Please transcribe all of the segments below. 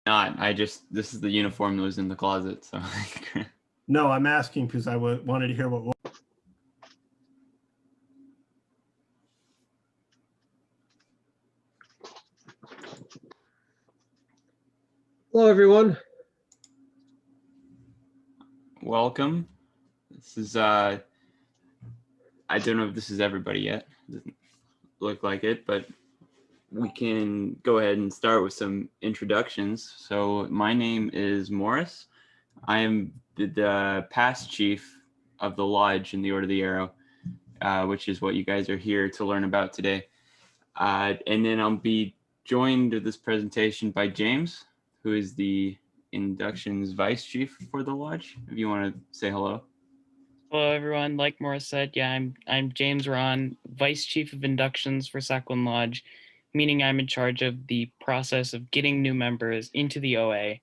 not. This is the uniform that was in the closet. So. No, I'm asking because I wanted to hear what. Hello, everyone. Welcome. This is I don't know if this is everybody yet. Doesn't look like it, but we can go ahead and start with some introductions. So my name is Morris. I am the past chief of the lodge in the Order of the Arrow, which is what you guys are here to learn about today. And then I'll be joined with this presentation by James, who is the inductions vice chief for the lodge. If you want to say hello. Hello, everyone. Like Morris said, yeah, I'm James Ron, vice chief of inductions for Sakhalin Lodge, meaning I'm in charge of the process of getting new members into the OA.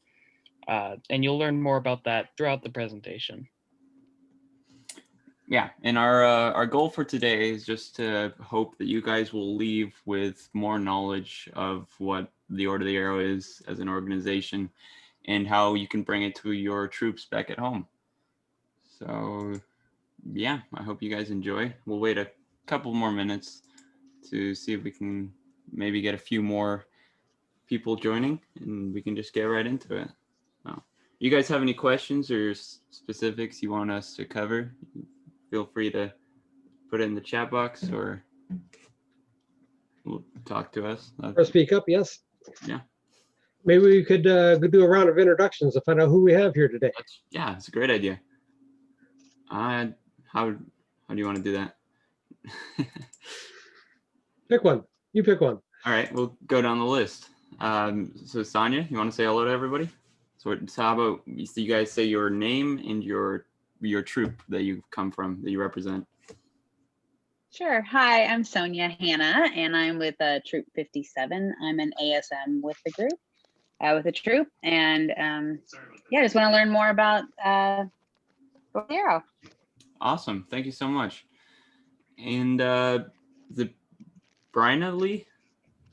And you'll learn more about that throughout the presentation. Yeah, and our goal for today is just to hope that you guys will leave with more knowledge of what the Order of the Arrow is as an organization and how you can bring it to your troops back at home. So yeah, I hope you guys enjoy. We'll wait a couple more minutes to see if we can maybe get a few more people joining, and we can just get right into it. So, you guys have any questions or specifics you want us to cover? Feel free to put it in the chat box or talk to us. Or speak up, yes. Yeah. Maybe we could do a round of introductions to find out who we have here today. Yeah, it's a great idea. How do you want to do that? Pick one. You pick one. All right, we'll go down the list. So Sonia, you want to say hello to everybody? So how about you guys say your name and your troop that you come from, that you represent? Sure. Hi, I'm Sonia Hanna, and I'm with Troop 57. I'm an ASM with the group, with the troop, and yeah, just want to learn more about Arrow. Awesome. Thank you so much. And the Bryna Lee?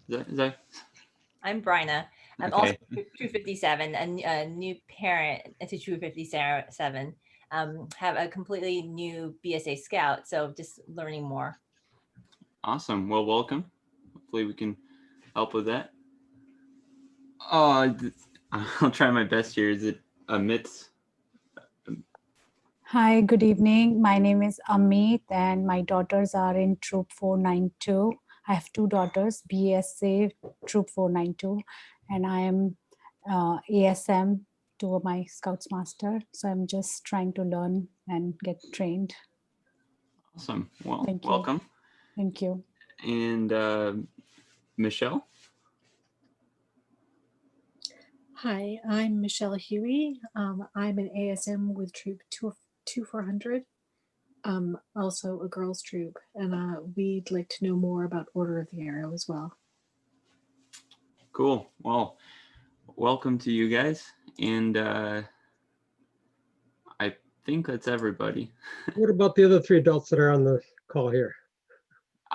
Is that? I'm Bryna. I'm Okay. also Troop 57, a new parent to Troop 57. Have a completely new BSA scout, so just learning more. Awesome. Well, welcome. Hopefully we can help with that. I'll try my best here. Is it Amit? Hi, good evening. My name is Amit and my daughters are in Troop 492. I have two daughters, BSA Troop 492, and I am ASM to my Scouts Master. So I'm just trying to learn and get trained. Awesome. Well, Thank you. welcome. Thank you. And Michelle? Hi, I'm Michelle Huey. I'm an ASM with Troop 2400, also a girls troop, and we'd like to know more about Order of the Arrow as well. Cool. Well, welcome to you guys. And I think that's everybody. What about the other three adults that are on the call here?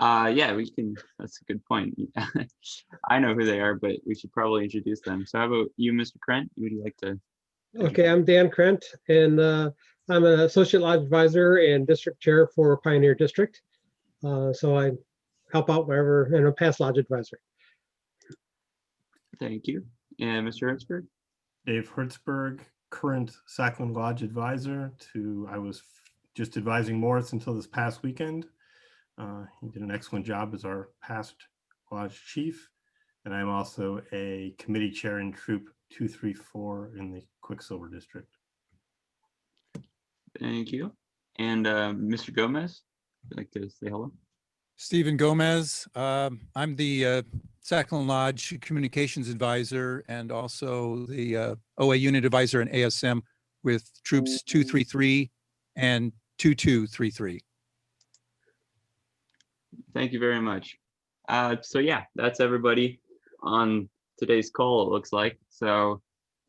Yeah, we can. That's a good point. I know who they are, but we should probably introduce them. So how about you, Mr. Krent? Would you like to? Okay, I'm Dan Krent, and I'm an associate lodge advisor and district chair for Pioneer District. So I help out wherever, and a past lodge advisor. Thank you. And Mr. Hertzberg? Dave Hertzberg, current Sakhalin Lodge advisor I was just advising Morris until this past weekend. He did an excellent job as our past lodge chief. And I'm also a committee chair in Troop 234 in the Quicksilver District. Thank you. And Mr. Gomez, would you like to say hello? Stephen Gomez. I'm the Sakhalin Lodge Communications Advisor and also the OA Unit Advisor and ASM with Troops 233 and 2233. Thank you very much. So yeah, that's everybody on today's call, it looks like. So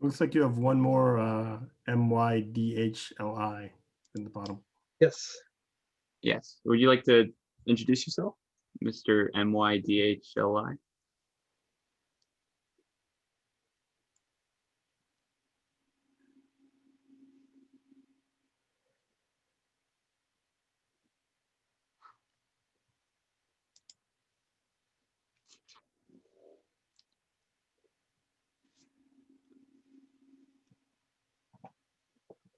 looks like you have one more MYDHLI in the bottom. Yes. Yes. Would you like to introduce yourself, Mr. MYDHLI?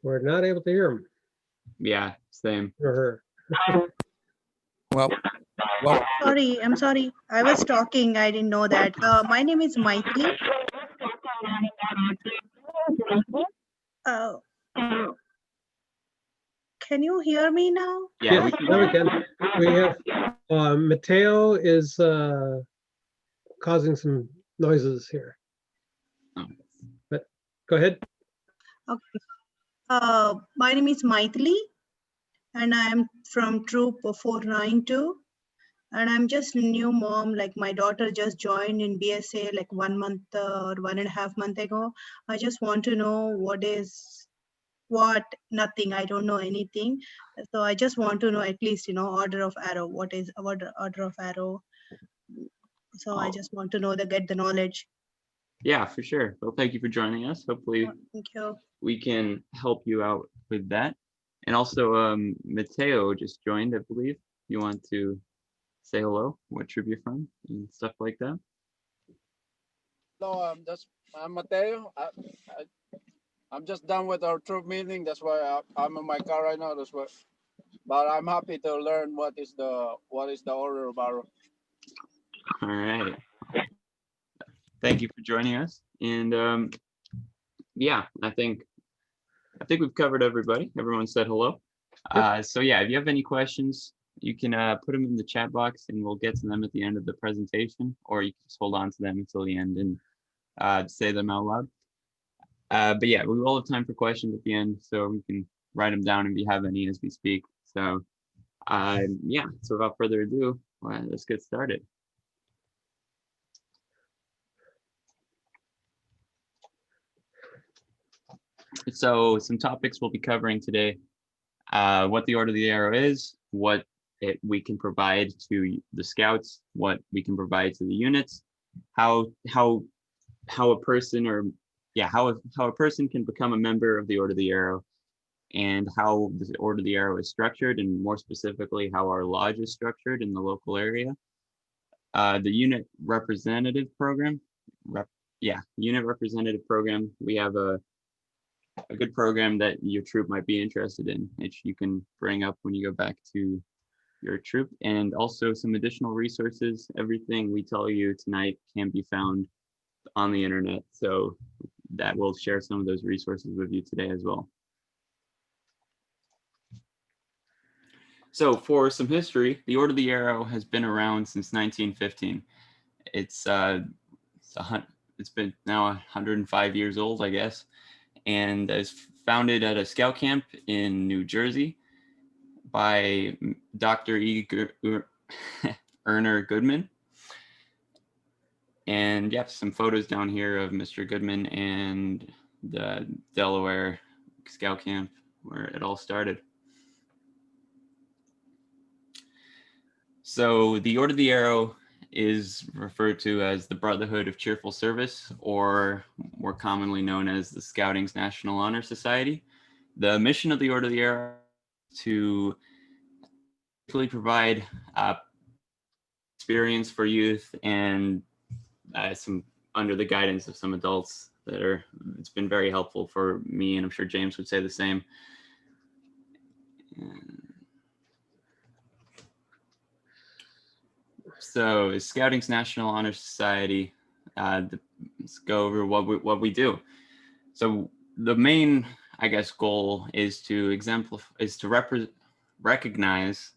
We're not able to hear him Yeah, same. or her. Well, well, Sorry, I'm sorry. I was talking. I didn't know that. My name is Maithili. Uh, can you hear me now? Yeah, Yes, now we can. We have Mateo is causing some noises here. Oh. But go ahead. Okay. My name is Maithili, and I'm from Troop 492. And I'm just a new mom. Like my daughter just joined in BSA like 1 month or 1.5 months ago. I just want to know nothing. I don't know anything. So I just want to know at least, order of arrow. What is order of arrow? So I Oh. just want to know get the knowledge. Yeah, for sure. Well, thank you for joining us. Hopefully Thank you. we can help you out with that. And also, Mateo just joined, I believe. You want to say hello, what troop you're from, and stuff like that? Hello, I'm Mateo. I'm just done with our troop meeting. That's why I'm in my car right now. That's why. But I'm happy to learn what is the order of arrow. All right. Thank you for joining us. And yeah, I think we've covered everybody. Everyone said hello. So yeah, if you have any questions, you can put them in the chat box and we'll get to them at the end of the presentation, or you can just hold on to them until the end and say them out loud. But yeah, we will have time for questions at the end, so we can write them down if you have any as we speak. So yeah, so without further ado, let's get started. So some topics we'll be covering today: what the Order of the Arrow is, what we can provide to the scouts, what we can provide to the units, how a person how a person can become a member of the Order of the Arrow, and how the Order of the Arrow is structured, and more specifically how our lodge is structured in the local area. The unit representative program, unit representative program. We have a good program that your troop might be interested in, which you can bring up when you go back to your troop, and also some additional resources. Everything we tell you tonight can be found on the internet, so that will share some of those resources with you today as well. So for some history, the Order of the Arrow has been around since 1915. It's been now 105 years old, I guess, and is founded at a scout camp in New Jersey by Dr. Erner Goodman. And yeah, some photos down here of Mr. Goodman and the Delaware scout camp where it all started. So the Order of the Arrow is referred to as the Brotherhood of Cheerful Service, or more commonly known as the Scouting's National Honor Society. The mission of the Order of the Arrow is to provide experience for youth and some under the guidance of some adults it's been very helpful for me, and I'm sure James would say the same. So Scouting's National Honor Society, let's go over what we do. So the main, I guess, goal is to recognize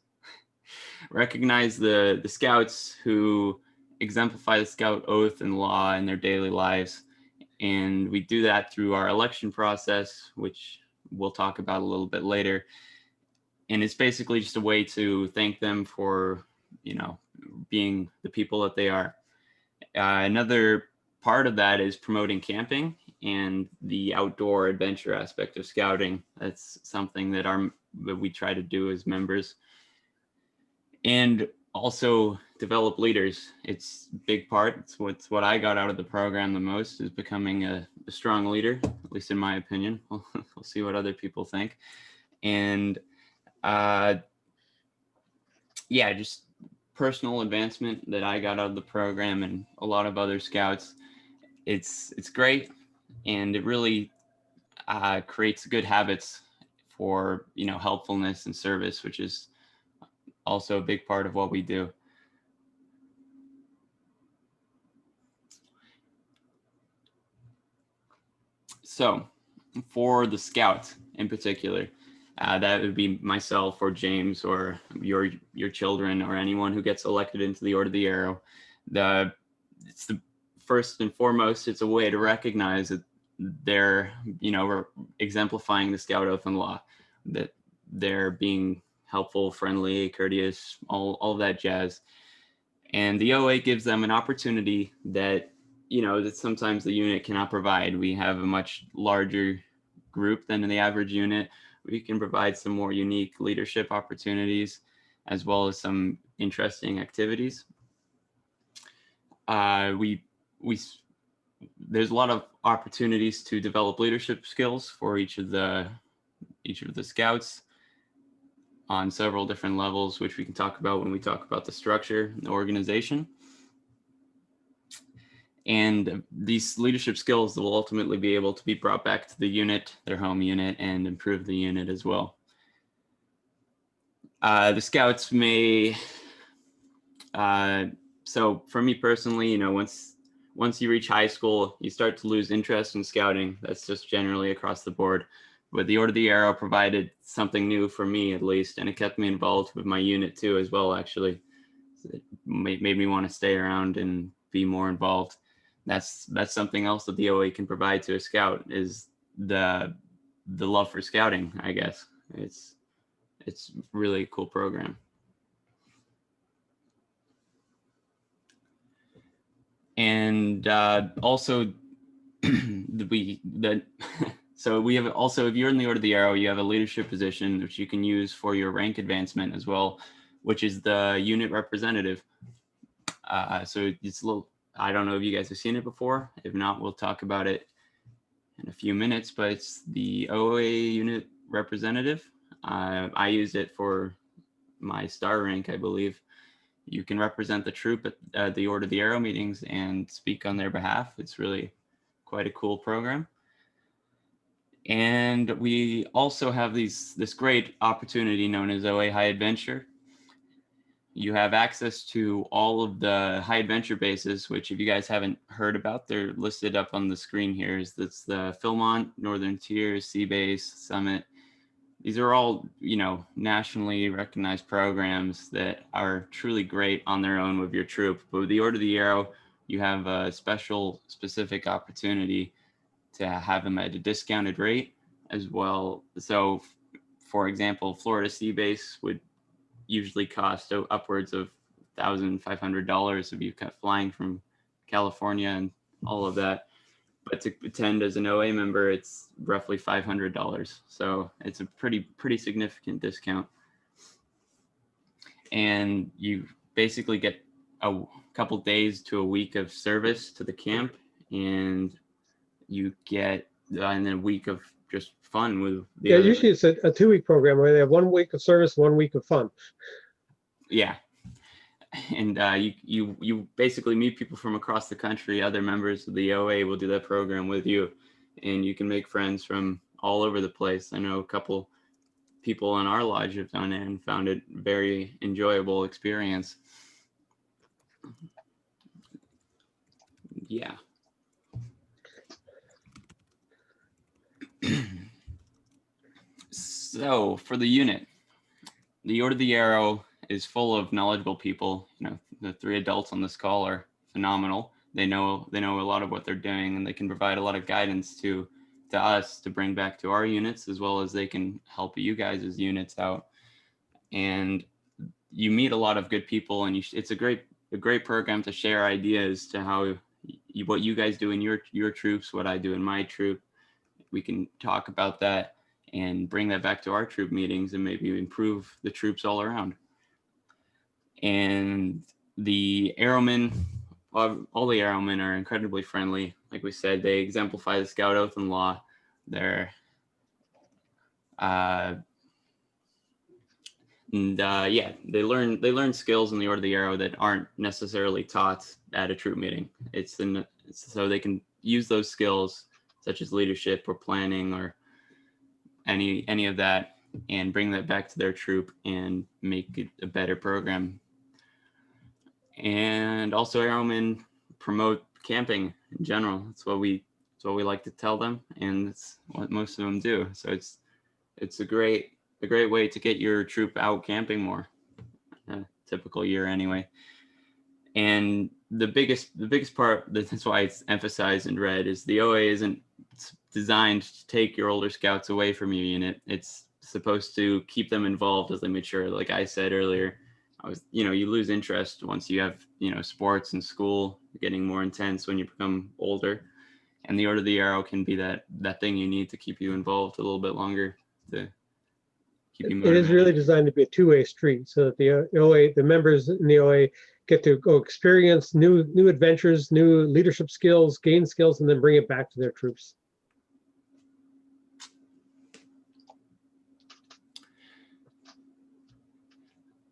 the scouts who exemplify the scout oath and law in their daily lives. And we do that through our election process, which we'll talk about a little bit later. And it's basically just a way to thank them for, being the people that they are. Another part of that is promoting camping and the outdoor adventure aspect of scouting. That's something that we try to do as members. And also develop leaders. It's a big part. It's what I got out of the program the most, is becoming a strong leader, at least in my opinion. We'll see what other people think. And yeah, just personal advancement that I got out of the program, and a lot of other scouts. It's great, and it really creates good habits for, helpfulness and service, which is also a big part of what we do. So for the Scouts in particular, that would be myself or James or your children or anyone who gets elected into the Order of the Arrow. It's the first and foremost, it's a way to recognize that they're, exemplifying the Scout Oath and Law, that they're being helpful, friendly, courteous, all of that jazz. And the OA gives them an opportunity that, that sometimes the unit cannot provide. We have a much larger group than the average unit. We can provide some more unique leadership opportunities, as well as some interesting activities. There's a lot of opportunities to develop leadership skills for each of the Scouts on several different levels, which we can talk about when we talk about the structure and the organization. And these leadership skills will ultimately be able to be brought back to the unit, their home unit, and improve the unit as well. The Scouts may, so for me personally, once you reach high school, you start to lose interest in scouting. That's just generally across the board. But the Order of the Arrow provided something new for me, at least, and it kept me involved with my unit too, as well, actually. It made me want to stay around and be more involved. That's something else that the OA can provide to a Scout, is the love for scouting, I guess. It's really a cool program. And also so we have also, if you're in the Order of the Arrow, you have a leadership position which you can use for your rank advancement as well, which is the unit representative. So it's a little, I don't know if you guys have seen it before. If not, we'll talk about it in a few minutes, but it's the OA unit representative. I use it for my star rank, I believe. You can represent the troop at the Order of the Arrow meetings and speak on their behalf. It's really quite a cool program. And we also have this great opportunity known as OA High Adventure. You have access to all of the high adventure bases, which if you guys haven't heard about, they're listed up on the screen here. That's the Philmont, Northern Tier, Sea Base, Summit. These are all, nationally recognized programs that are truly great on their own with your troop. But with the Order of the Arrow, you have a specific opportunity to have them at a discounted rate as well. So, for example, Florida Sea Base would usually cost upwards of $1,500 if you're flying from California and all of that. But to attend as an OA member, it's roughly $500. So it's a pretty significant discount. And you basically get a couple days to a week of service to the camp, and you get and then a week of just fun with the Yeah, usually it's a 2-week program where they have 1 week of service, 1 week of fun. Yeah. And you basically meet people from across the country. Other members of the OA will do that program with you, and you can make friends from all over the place. I know a couple people in our lodge have done it and found it very enjoyable experience. Yeah. So for the unit, the Order of the Arrow is full of knowledgeable people. The 3 adults on this call are phenomenal. They know a lot of what they're doing, and they can provide a lot of guidance to us to bring back to our units, as well as they can help you guys as units out. And you meet a lot of good people, and it's a great program to share ideas to how what you guys do in your troops, what I do in my troop. We can talk about that and bring that back to our troop meetings and maybe improve the troops all around. And the Arrowmen, all the Arrowmen are incredibly friendly. Like we said, they exemplify the Scout Oath and Law. They're they learn skills in the Order of the Arrow that aren't necessarily taught at a troop meeting. So they can use those skills such as leadership or planning or any of that, and bring that back to their troop and make it a better program. And also airmen promote camping in general. That's what we like to tell them, and it's what most of them do. So it's a great way to get your troop out camping more, a typical year anyway. And the biggest part, that's why it's emphasized in red, is the OA isn't designed to take your older scouts away from your unit. It's supposed to keep them involved as they mature. Like I said earlier, you lose interest once you have, sports and school getting more intense when you become older. And the Order of the Arrow can be that thing you need to keep you involved a little bit longer, to keep you It motivated. is really designed to be a two-way street, so that the members in the OA get to go experience new adventures, new leadership skills, gain skills, and then bring it back to their troops.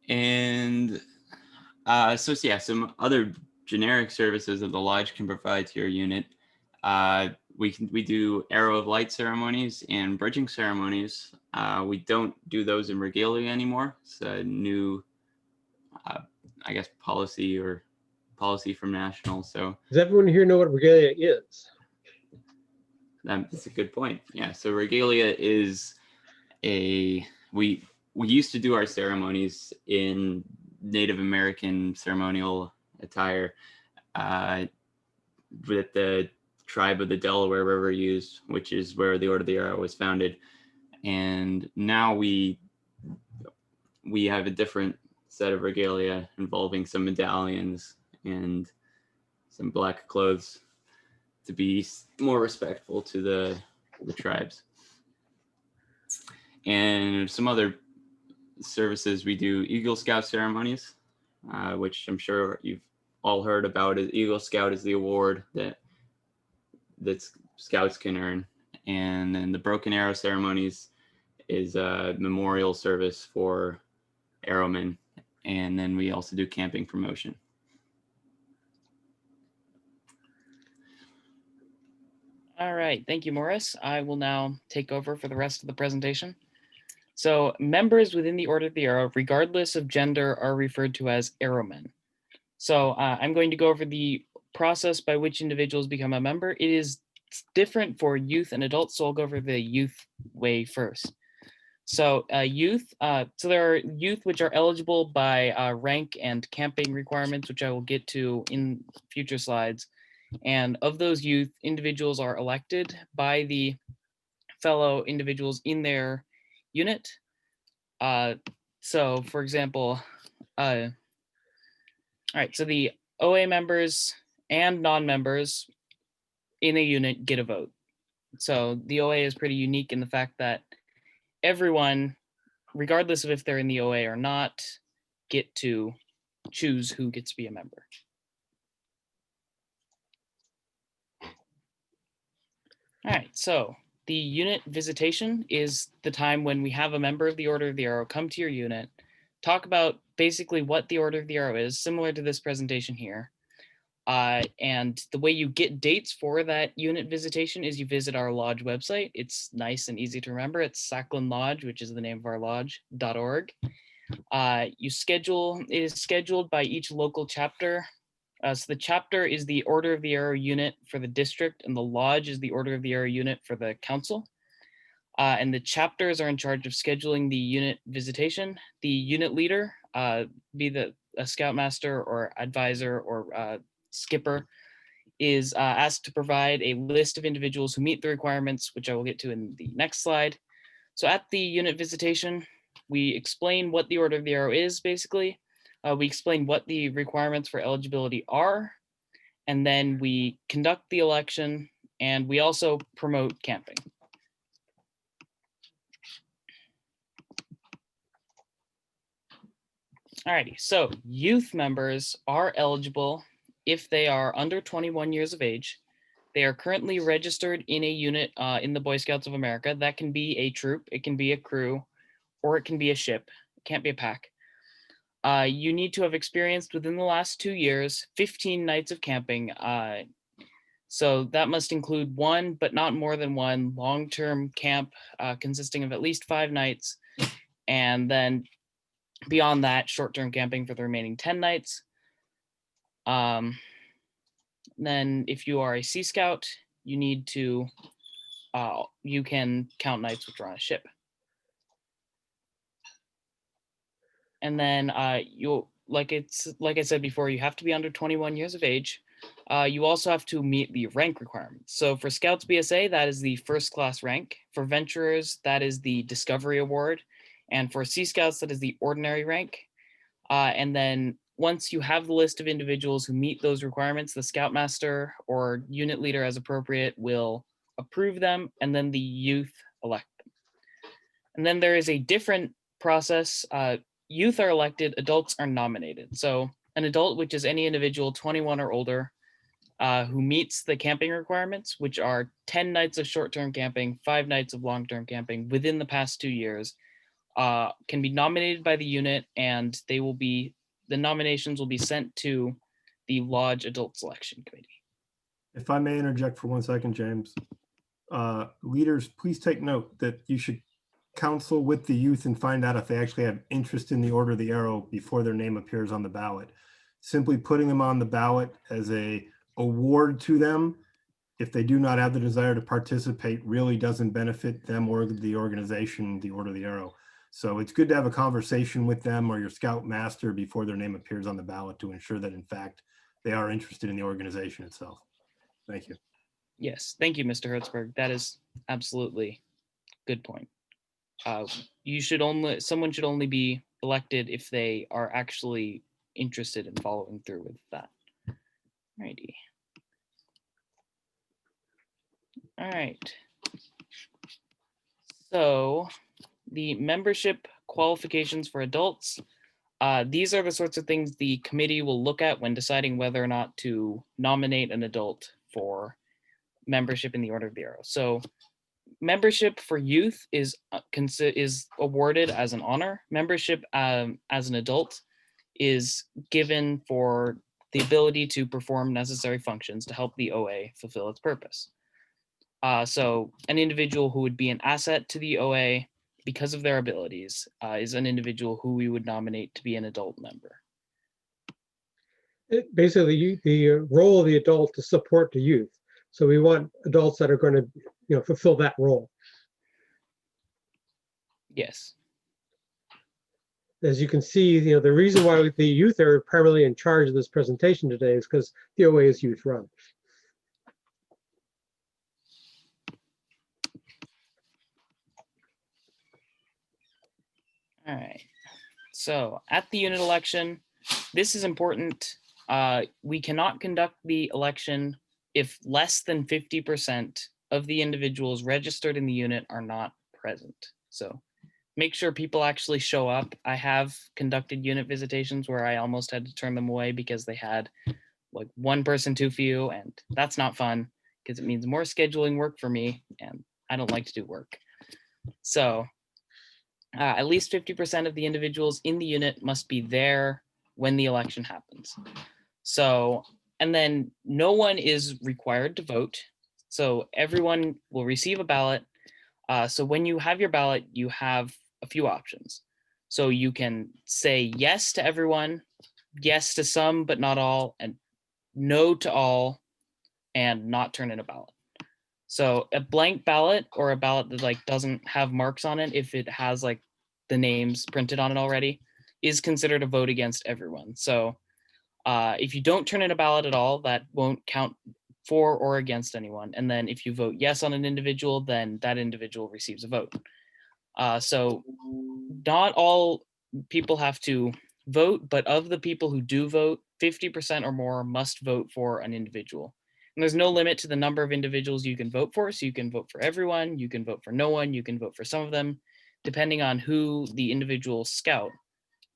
And so yeah, some other generic services that the lodge can provide to your unit. We do Arrow of Light ceremonies and bridging ceremonies. We don't do those in regalia anymore. It's a new, I guess, policy from National. So does everyone here know what regalia is? That's a good point. Yeah. So regalia is we used to do our ceremonies in Native American ceremonial attire that the tribe of the Delaware River used, which is where the Order of the Arrow was founded. And now we have a different set of regalia involving some medallions and some black clothes to be more respectful to the tribes. And some other services, we do Eagle Scout ceremonies, which I'm sure you've all heard about. Eagle Scout is the award that scouts can earn. And then the Broken Arrow ceremonies is a memorial service for arrowmen. And then we also do camping promotion. All right, thank you, Morris. I will now take over for the rest of the presentation. So members within the Order of the Arrow, regardless of gender, are referred to as arrowmen. So I'm going to go over the process by which individuals become a member. It is different for youth and adults, so I'll go over the youth way first. So youth, so there are youth which are eligible by rank and camping requirements, which I will get to in future slides. And of those youth, individuals are elected by the fellow individuals in their unit. So for example, all right, so the OA members and non-members in a unit get a vote. So the OA is pretty unique in the fact that everyone, regardless of if they're in the OA or not, get to choose who gets to be a member. All right, so the unit visitation is the time when we have a member of the Order of the Arrow come to your unit, talk about basically what the Order of the Arrow is, similar to this presentation here. And the way you get dates for that unit visitation is you visit our lodge website. It's nice and easy to remember. It's Sacklin Lodge, which is the name of our lodge.org. It is scheduled by each local chapter. So the chapter is the Order of the Arrow unit for the district, and the lodge is the Order of the Arrow unit for the council. And the chapters are in charge of scheduling the unit visitation. The unit leader, be a scoutmaster or advisor or skipper, is asked to provide a list of individuals who meet the requirements, which I will get to in the next slide. So at the unit visitation, we explain what the Order of the Arrow is, basically. We explain what the requirements for eligibility are, and then we conduct the election, and we also promote camping. Alrighty, so youth members are eligible if they are under 21 years of age. They are currently registered in a unit in the Boy Scouts of America. That can be a troop, it can be a crew, or it can be a ship. It can't be a pack. You need to have experienced within the last 2 years 15 nights of camping. So that must include one, but not more than one, long-term camp consisting of at least 5 nights. And then beyond that, short-term camping for the remaining 10 nights. Then if you are a Sea Scout, you need to, you can count nights which are on a ship. And then you'll, like I said before, you have to be under 21 years of age. You also have to meet the rank requirements. So for Scouts BSA, that is the first class rank. For Venturers, that is the Discovery Award. And for Sea Scouts, that is the ordinary rank. And then once you have the list of individuals who meet those requirements, the Scoutmaster or unit leader as appropriate will approve them, and then the youth elect them. And then there is a different process. Youth are elected, adults are nominated. So an adult, which is any individual 21 or older who meets the camping requirements, which are 10 nights of short-term camping, 5 nights of long-term camping within the past 2 years, can be nominated by the unit, and they will be, the nominations will be sent to the Lodge Adult Selection Committee. If I may interject for 1 second, James. Leaders, please take note that you should counsel with the youth and find out if they actually have interest in the Order of the Arrow before their name appears on the ballot. Simply putting them on the ballot as a award to them, if they do not have the desire to participate, really doesn't benefit them or the organization, the Order of the Arrow. So it's good to have a conversation with them or your Scout Master before their name appears on the ballot to ensure that in fact they are interested in the organization itself. Thank you. Yes, thank you, Mr. Hertzberg. That is absolutely good point. Someone should only be elected if they are actually interested in following through with that. Alrighty. All right. So the membership qualifications for adults, these are the sorts of things the committee will look at when deciding whether or not to nominate an adult for membership in the Order of the Arrow. So membership for youth is awarded as an honor. Membership as an adult is given for the ability to perform necessary functions to help the OA fulfill its purpose. So an individual who would be an asset to the OA because of their abilities is an individual who we would nominate to be an adult member. Basically, the role of the adult to support the youth. So we want adults that are going to, fulfill that role. Yes. As you can see, the reason why the youth are primarily in charge of this presentation today is because the OA is youth run. All right. So at the unit election, this is important. We cannot conduct the election if less than 50% of the individuals registered in the unit are not present. So make sure people actually show up. I have conducted unit visitations where I almost had to turn them away because they had like one person too few, and that's not fun because it means more scheduling work for me, and I don't like to do work. So at least 50% of the individuals in the unit must be there when the election happens. So, and then no one is required to vote. So everyone will receive a ballot. So when you have your ballot, you have a few options. So you can say yes to everyone, yes to some, but not all, and no to all, and not turn in a ballot. So a blank ballot or a ballot that like doesn't have marks on it, if it has like the names printed on it already, is considered a vote against everyone. So if you don't turn in a ballot at all, that won't count for or against anyone. And then if you vote yes on an individual, then that individual receives a vote. So not all people have to vote, but of the people who do vote, 50% or more must vote for an individual. And there's no limit to the number of individuals you can vote for. So you can vote for everyone, you can vote for no one, you can vote for some of them, depending on who the individual scout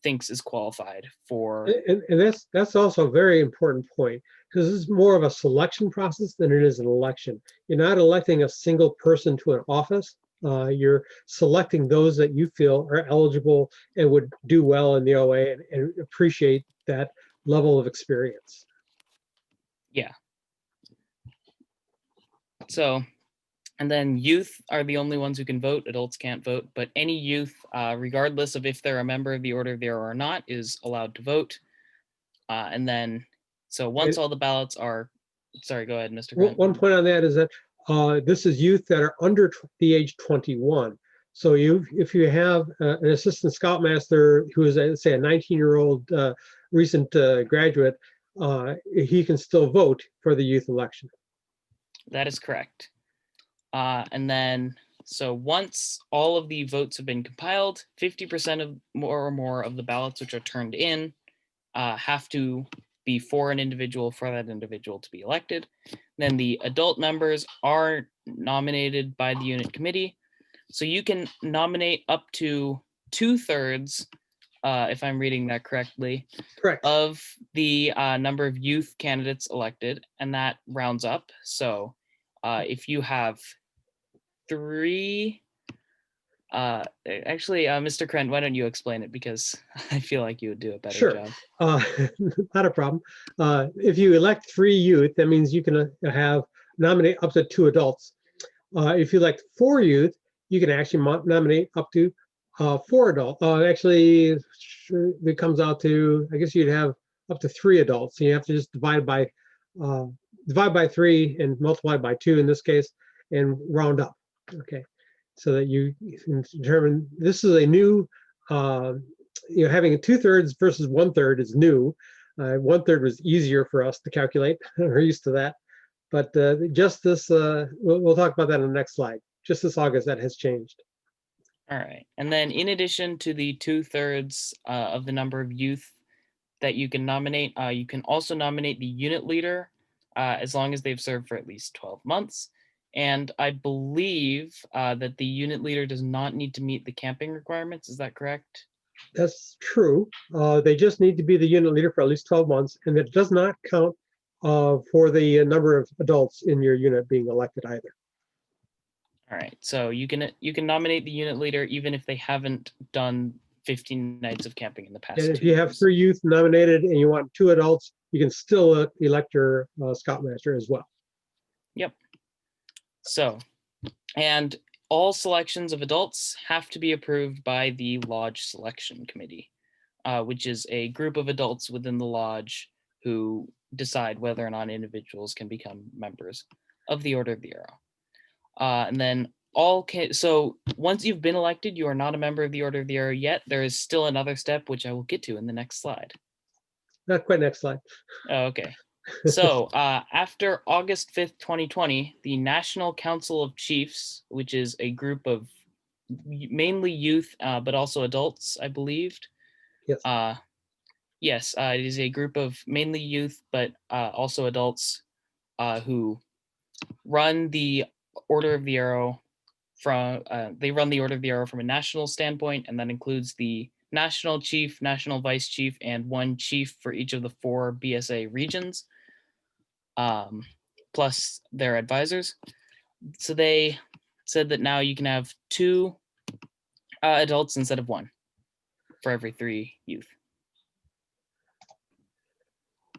thinks is qualified for. And that's also a very important point, because this is more of a selection process than it is an election. You're not electing a single person to an office. You're selecting those that you feel are eligible and would do well in the OA and appreciate that level of experience. Yeah. So, and then youth are the only ones who can vote. Adults can't vote, but any youth, regardless of if they're a member of the Order of the Arrow or not, is allowed to vote. And then, so once all the ballots are, sorry, go ahead, Mr. Grant. One point on that is that this is youth that are under the age 21. So if you have an assistant scoutmaster who is, say, a 19-year-old recent graduate, he can still vote for the youth election. That is correct. And then, so once all of the votes have been compiled, 50% of more of the ballots which are turned in have to be for an individual, for that individual to be elected. Then the adult members are nominated by the unit committee. So you can nominate up to 2/3, if I'm reading that correctly, Correct. of the number of youth candidates elected, and that rounds up. So if you have 3, actually, Mr. Krent, why don't you explain it, because I feel like you would do a better job. Not a problem. If you elect 3 youth, that means you can nominate up to 2 adults. If you elect 4 youth, you can actually nominate up to 4 adults. Actually, it comes out to, I guess you'd have up to 3 adults. So you have to just divide by 3 and multiply by 2 in this case, and round up. Okay, so that you can determine. This is a new. Having a 2/3 versus 1/3 is new. 1/3 was easier for us to calculate. We're used to that. But just this, we'll talk about that on the next slide. Just this August, that has changed. All right. And then in addition to the 2/3 of the number of youth that you can nominate, you can also nominate the unit leader as long as they've served for at least 12 months. And I believe that the unit leader does not need to meet the camping requirements. Is that correct? That's true. They just need to be the unit leader for at least 12 months, and it does not count for the number of adults in your unit being elected either. All right, so you can nominate the unit leader even if they haven't done 15 nights of camping in the past. And if you have 3 youth nominated and you want 2 adults, you can still elect your scoutmaster as well. Yep. So, and all selections of adults have to be approved by the Lodge Selection Committee, which is a group of adults within the lodge who decide whether or not individuals can become members of the Order of the Arrow. And then so once you've been elected, you are not a member of the Order of the Arrow yet. There is still another step, which I will get to in the next slide. Not quite next slide. Oh, okay. So after August 5th, 2020, the National Council of Chiefs, which is a group of mainly youth, but also adults, I believed. Yes. Yes, it is a group of mainly youth, but also adults who run the Order of the Arrow they run the Order of the Arrow from a national standpoint, and that includes the national chief, national vice chief, and 1 chief for each of the 4 BSA regions, plus their advisors. So they said that now you can have 2 adults instead of 1 for every 3 youth.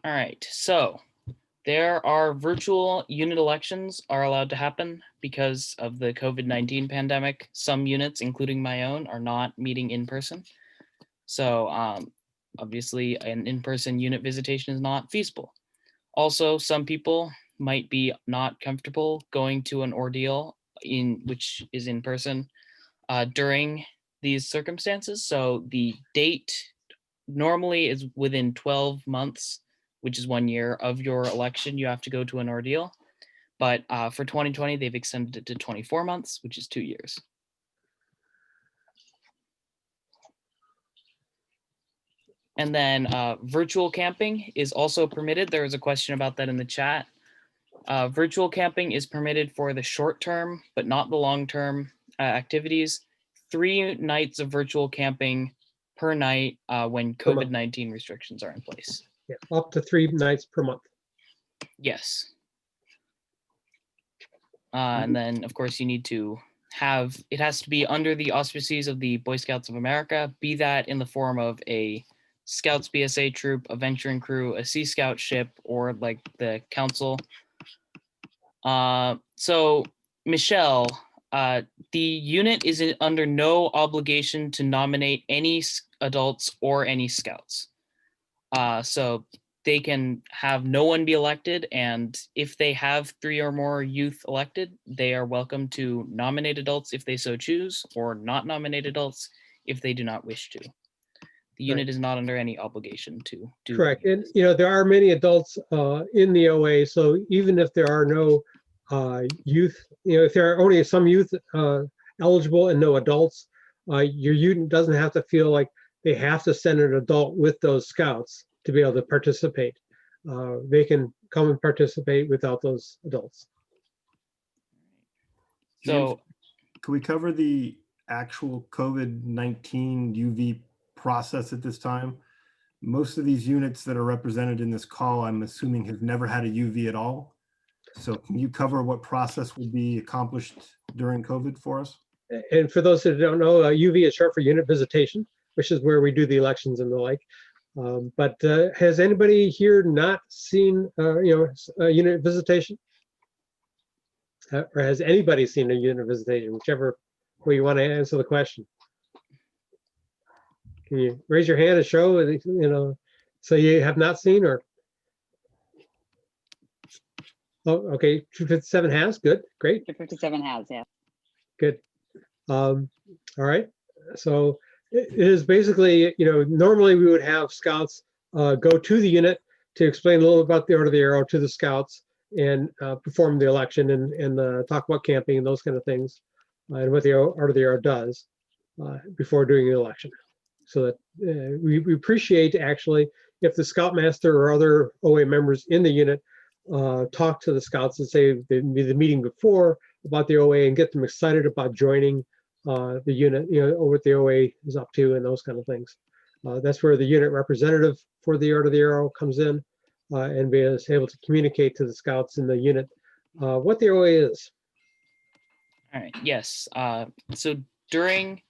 All right, so there are virtual unit elections are allowed to happen because of the COVID-19 pandemic. Some units, including my own, are not meeting in person. So obviously an in-person unit visitation is not feasible. Also, some people might be not comfortable going to an ordeal which is in person during these circumstances. So the date normally is within 12 months, which is 1 year of your election, you have to go to an ordeal. But for 2020, they've extended it to 24 months, which is 2 years. And then virtual camping is also permitted. There was a question about that in the chat. Virtual camping is permitted for the short term, but not the long term activities. 3 nights of virtual camping per night when COVID-19 restrictions are in place. Yeah, up to 3 nights per month. Yes. And then, of course, you need to it has to be under the auspices of the Boy Scouts of America, be that in the form of a Scouts BSA troop, a venturing crew, a Sea Scout ship, or like the council. So Michelle, the unit is under no obligation to nominate any adults or any scouts. So they can have no one be elected, and if they have 3 or more youth elected, they are welcome to nominate adults if they so choose, or not nominate adults if they do not wish to. The unit is not under any obligation to do. Correct. And, you know, there are many adults in the OA. So even if there are no youth, you know, if there are only some youth eligible and no adults, your unit doesn't have to feel like they have to send an adult with those scouts to be able to participate. They can come and participate without those adults. So can we cover the actual COVID-19 UV process at this time? Most of these units that are represented in this call, I'm assuming, have never had a UV at all. So can you cover what process will be accomplished during COVID for us? And for those that don't know, UV is short for unit visitation, which is where we do the elections and the like. But has anybody here not seen, you know, a unit visitation? Or has anybody seen a unit visitation, whichever way you want to answer the question? Can you raise your hand and show, you know, so you have not seen, or? Oh, okay, 257 has, good, great. 257 has, yeah. Good. All right, so it is basically, you know, normally we would have scouts go to the unit to explain a little about the Order of the Arrow to the scouts and perform the election and talk about camping and those kind of things and what the Order of the Arrow does before doing the election. So that we appreciate actually if the Scoutmaster or other OA members in the unit talk to the scouts and say the meeting before about the OA and get them excited about joining the unit, you know, or what the OA is up to and those kind of things. That's where the unit representative for the Order of the Arrow comes in and is able to communicate to the scouts in the unit what the OA is. All right, yes. So during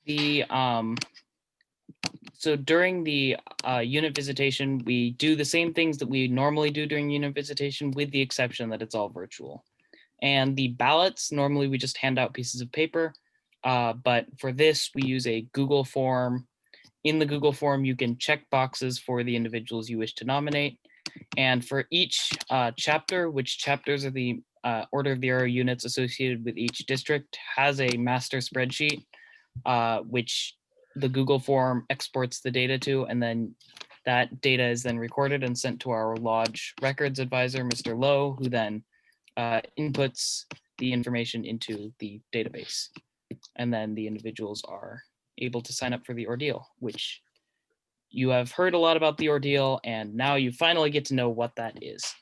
the unit visitation, we do the same things that we normally do during unit visitation, with the exception that it's all virtual. And the ballots, normally we just hand out pieces of paper, but for this we use a Google form. In the Google form, you can check boxes for the individuals you wish to nominate. And for each chapter, which chapters are the Order of the Arrow units associated with each district, has a master spreadsheet, which the Google form exports the data to, and then that data is then recorded and sent to our lodge records advisor, Mr. Lowe, who then inputs the information into the database. And then the individuals are able to sign up for the ordeal, which you have heard a lot about the ordeal, and now you finally get to know what that is.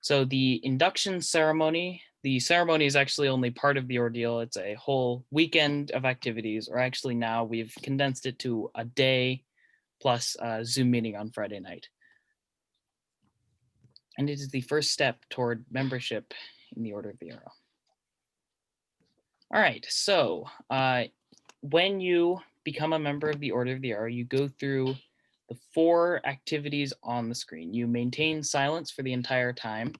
So the induction ceremony, the ceremony is actually only part of the ordeal. It's a whole weekend of activities, or actually now we've condensed it to a day plus a Zoom meeting on Friday night. And it is the first step toward membership in the Order of the Arrow. All right, so when you become a member of the Order of the Arrow, you go through the 4 activities on the screen. You maintain silence for the entire time.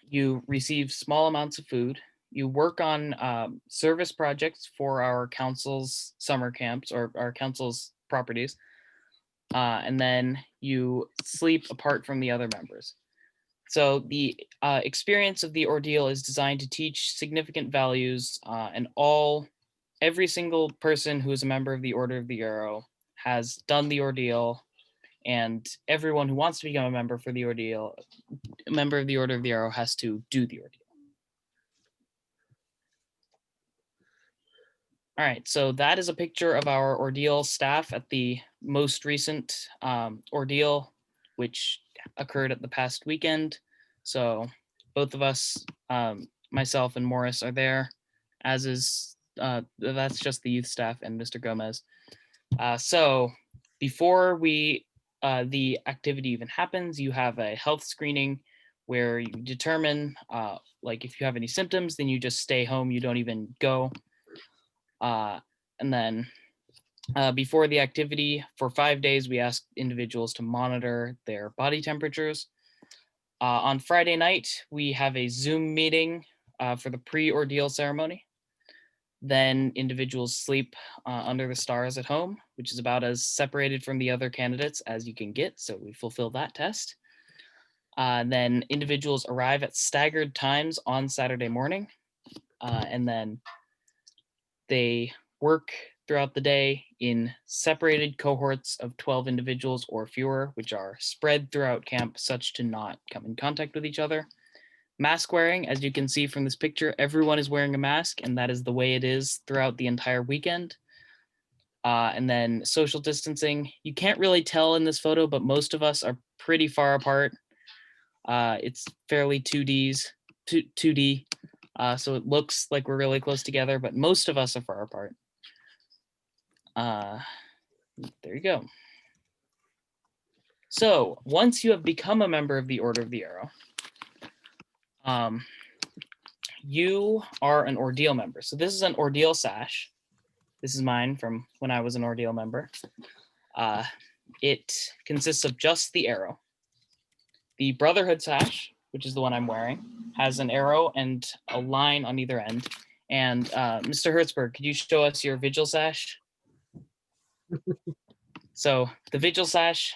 You receive small amounts of food. You work on service projects for our council's summer camps or our council's properties. And then you sleep apart from the other members. So the experience of the ordeal is designed to teach significant values, and every single person who is a member of the Order of the Arrow has done the ordeal, and everyone who wants to become a member for the ordeal, a member of the Order of the Arrow, has to do the ordeal. All right, so that is a picture of our ordeal staff at the most recent ordeal, which occurred at the past weekend. So both of us, myself and Morris, are there, as is, that's just the youth staff and Mr. Gomez. So before the activity even happens, you have a health screening where you determine, like if you have any symptoms, then you just stay home, you don't even go. And then before the activity, for 5 days, we ask individuals to monitor their body temperatures. On Friday night, we have a Zoom meeting for the pre-ordeal ceremony. Then individuals sleep under the stars at home, which is about as separated from the other candidates as you can get. So we fulfill that test. Then individuals arrive at staggered times on Saturday morning. And then they work throughout the day in separated cohorts of 12 individuals or fewer, which are spread throughout camp such to not come in contact with each other. Mask wearing, as you can see from this picture, everyone is wearing a mask, and that is the way it is throughout the entire weekend. And then social distancing, you can't really tell in this photo, but most of us are pretty far apart. It's fairly 2D, so it looks like we're really close together, but most of us are far apart. There you go. So once you have become a member of the Order of the Arrow, you are an Ordeal member. So this is an Ordeal sash. This is mine from when I was an Ordeal member. It consists of just the arrow. The Brotherhood sash, which is the one I'm wearing, has an arrow and a line on either end. And Mr. Hertzberg, could you show us your Vigil sash? So the Vigil sash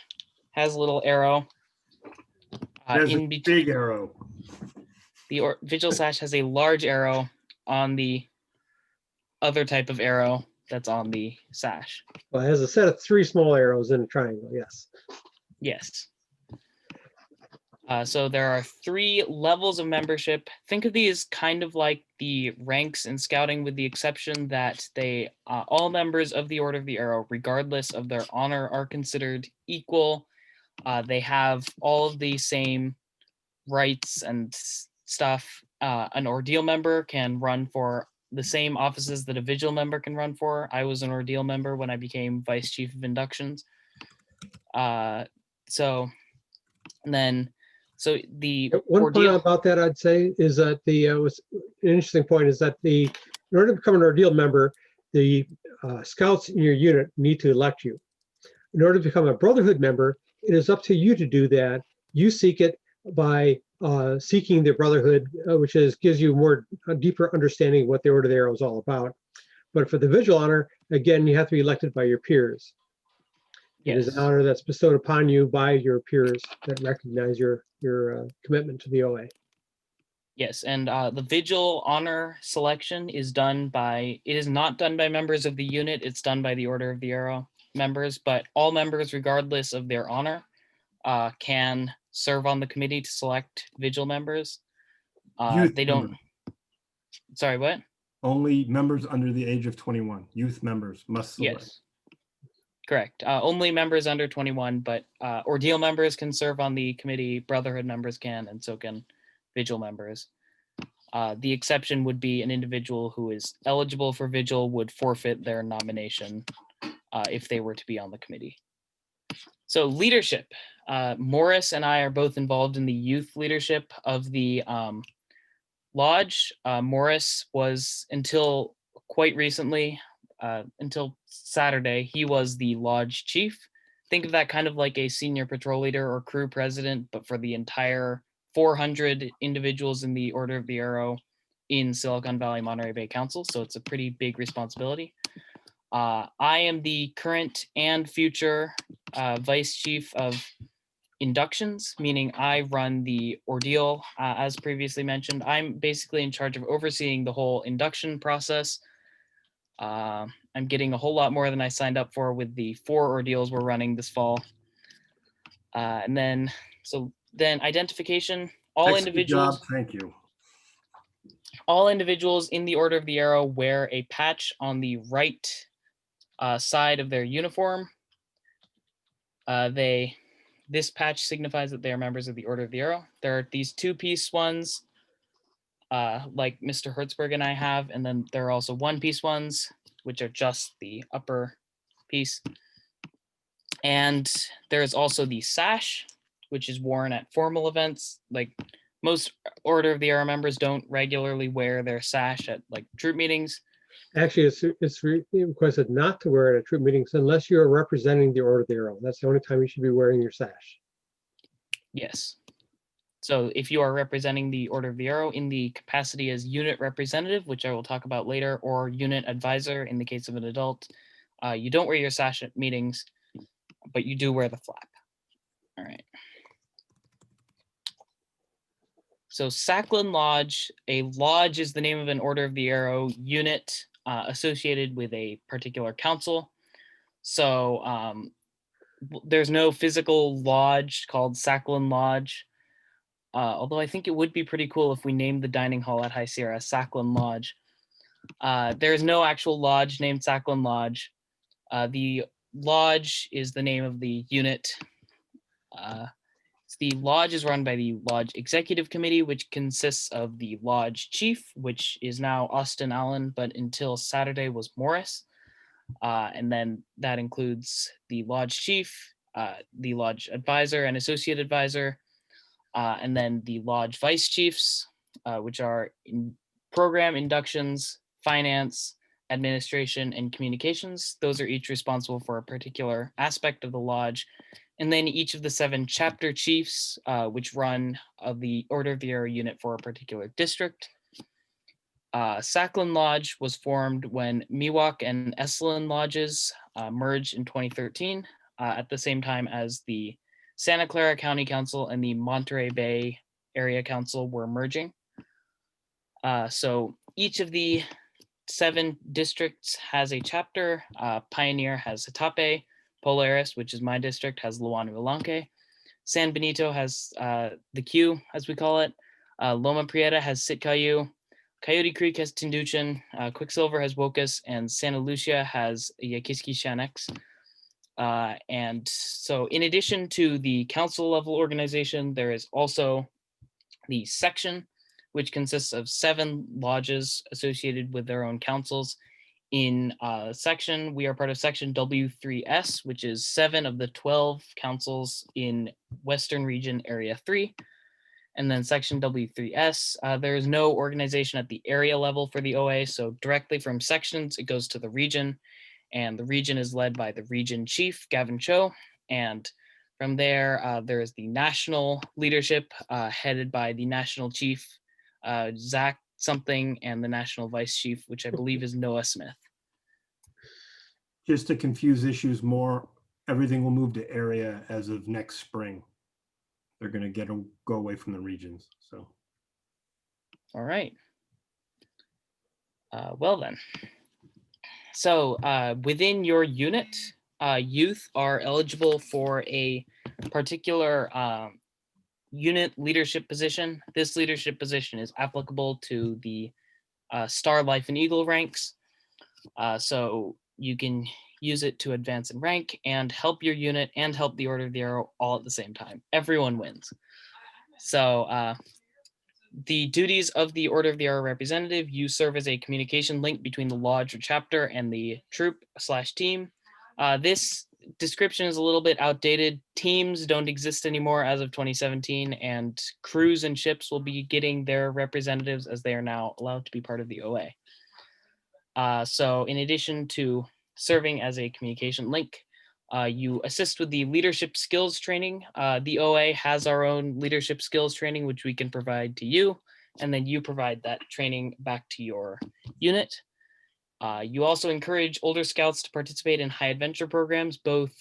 has a little arrow. There's a big arrow. The Vigil sash has a large arrow on the other type of arrow that's on the sash. Well, it has a set of 3 small arrows in a triangle, yes. Yes. So there are 3 levels of membership. Think of these kind of like the ranks in scouting, with the exception that they all members of the Order of the Arrow, regardless of their honor, are considered equal. They have all of the same rights and stuff. An Ordeal member can run for the same offices that a Vigil member can run for. I was an Ordeal member when I became Vice Chief of Inductions. So the one point about that I'd say is that the was an interesting point is that in order to become an Ordeal member, the scouts in your unit need to elect you. In order to become a Brotherhood member, it is up to you to do that. You seek it by seeking the Brotherhood, which gives you a deeper understanding of what the Order of the Arrow is all about. But for the Vigil honor, again, you have to be elected by your peers. Yes. It is an honor that's bestowed upon you by your peers that recognize your commitment to the OA. Yes, and the Vigil honor selection is not done by members of the unit, it's done by the Order of the Arrow members, but all members, regardless of their honor, can serve on the committee to select Vigil members. They don't. Member. Sorry, what? Only members under the age of 21. Youth members must select. Yes. Correct. Only members under 21, but Ordeal members can serve on the committee, Brotherhood members can, and so can Vigil members. The exception would be an individual who is eligible for Vigil would forfeit their nomination if they were to be on the committee. So leadership. Morris and I are both involved in the youth leadership of the lodge. Morris was, until quite recently, until Saturday, he was the lodge chief. Think of that kind of like a senior patrol leader or crew president, but for the entire 400 individuals in the Order of the Arrow in Silicon Valley Monterey Bay Council. So it's a pretty big responsibility. I am the current and future vice chief of inductions, meaning I run the Ordeal, as previously mentioned. I'm basically in charge of overseeing the whole induction process. I'm getting a whole lot more than I signed up for with the 4 ordeals we're running this fall. And then identification, all individuals. Job. Thank you. All individuals in the Order of the Arrow wear a patch on the right side of their uniform. This patch signifies that they are members of the Order of the Arrow. There are these 2-piece ones, like Mr. Hertzberg and I have, and then there are also 1-piece ones, which are just the upper piece. And there is also the sash, which is worn at formal events. Like most Order of the Arrow members don't regularly wear their sash at like troop meetings. Actually, it's requested not to wear it at troop meetings unless you're representing the Order of the Arrow. That's the only time you should be wearing your sash. Yes. So if you are representing the Order of the Arrow in the capacity as unit representative, which I will talk about later, or unit advisor in the case of an adult, you don't wear your sash at meetings, but you do wear the flap. All right. So Sacklin Lodge, a lodge is the name of an Order of the Arrow unit associated with a particular council. So there's no physical lodge called Sacklin Lodge. Although I think it would be pretty cool if we named the dining hall at High Sierra Sacklin Lodge. There is no actual lodge named Sacklin Lodge. The lodge is the name of the unit. The lodge is run by the Lodge Executive Committee, which consists of the Lodge Chief, which is now Austin Allen, but until Saturday was Morris. And then that includes the Lodge Chief, the Lodge Advisor and Associate Advisor, and then the Lodge Vice Chiefs, which are program inductions, finance, administration, and communications. Those are each responsible for a particular aspect of the lodge. And then each of the 7 chapter chiefs, which run the Order of the Arrow unit for a particular district. Sacklin Lodge was formed when Miwok and Esalen lodges merged in 2013, at the same time as the Santa Clara County Council and the Monterey Bay Area Council were merging. So each of the 7 districts has a chapter. Pioneer has Hatape. Polaris, which is my district, has Luanu Alanque. San Benito has the Q, as we call it. Loma Prieta has Sitkayu. Coyote Creek has Tinduchin. Quicksilver has Wokus. And Santa Lucia has Yakiski Shanex. And so in addition to the council level organization, there is also the section, which consists of 7 lodges associated with their own councils. In section, we are part of section W3S, which is 7 of the 12 councils in Western Region Area 3. And then section W3S, there is no organization at the area level for the OA. So directly from sections, it goes to the region. And the region is led by the region chief, Gavin Cho. And from there, there is the national leadership headed by the national chief, Zach something, and the national vice chief, which I believe is Noah Smith. Just to confuse issues more, everything will move to area as of next spring. They're going to go away from the regions. So, all right. Well then. So within your unit, youth are eligible for a particular unit leadership position. This leadership position is applicable to the Star, Life, and Eagle ranks. So you can use it to advance in rank and help your unit and help the Order of the Arrow all at the same time. Everyone wins. So the duties of the Order of the Arrow representative: you serve as a communication link between the lodge or chapter and the troop/team. This description is a little bit outdated. Teams don't exist anymore as of 2017, and crews and ships will be getting their representatives as they are now allowed to be part of the OA. So in addition to serving as a communication link, you assist with the leadership skills training. The OA has our own leadership skills training, which we can provide to you, and then you provide that training back to your unit. You also encourage older scouts to participate in high adventure programs, both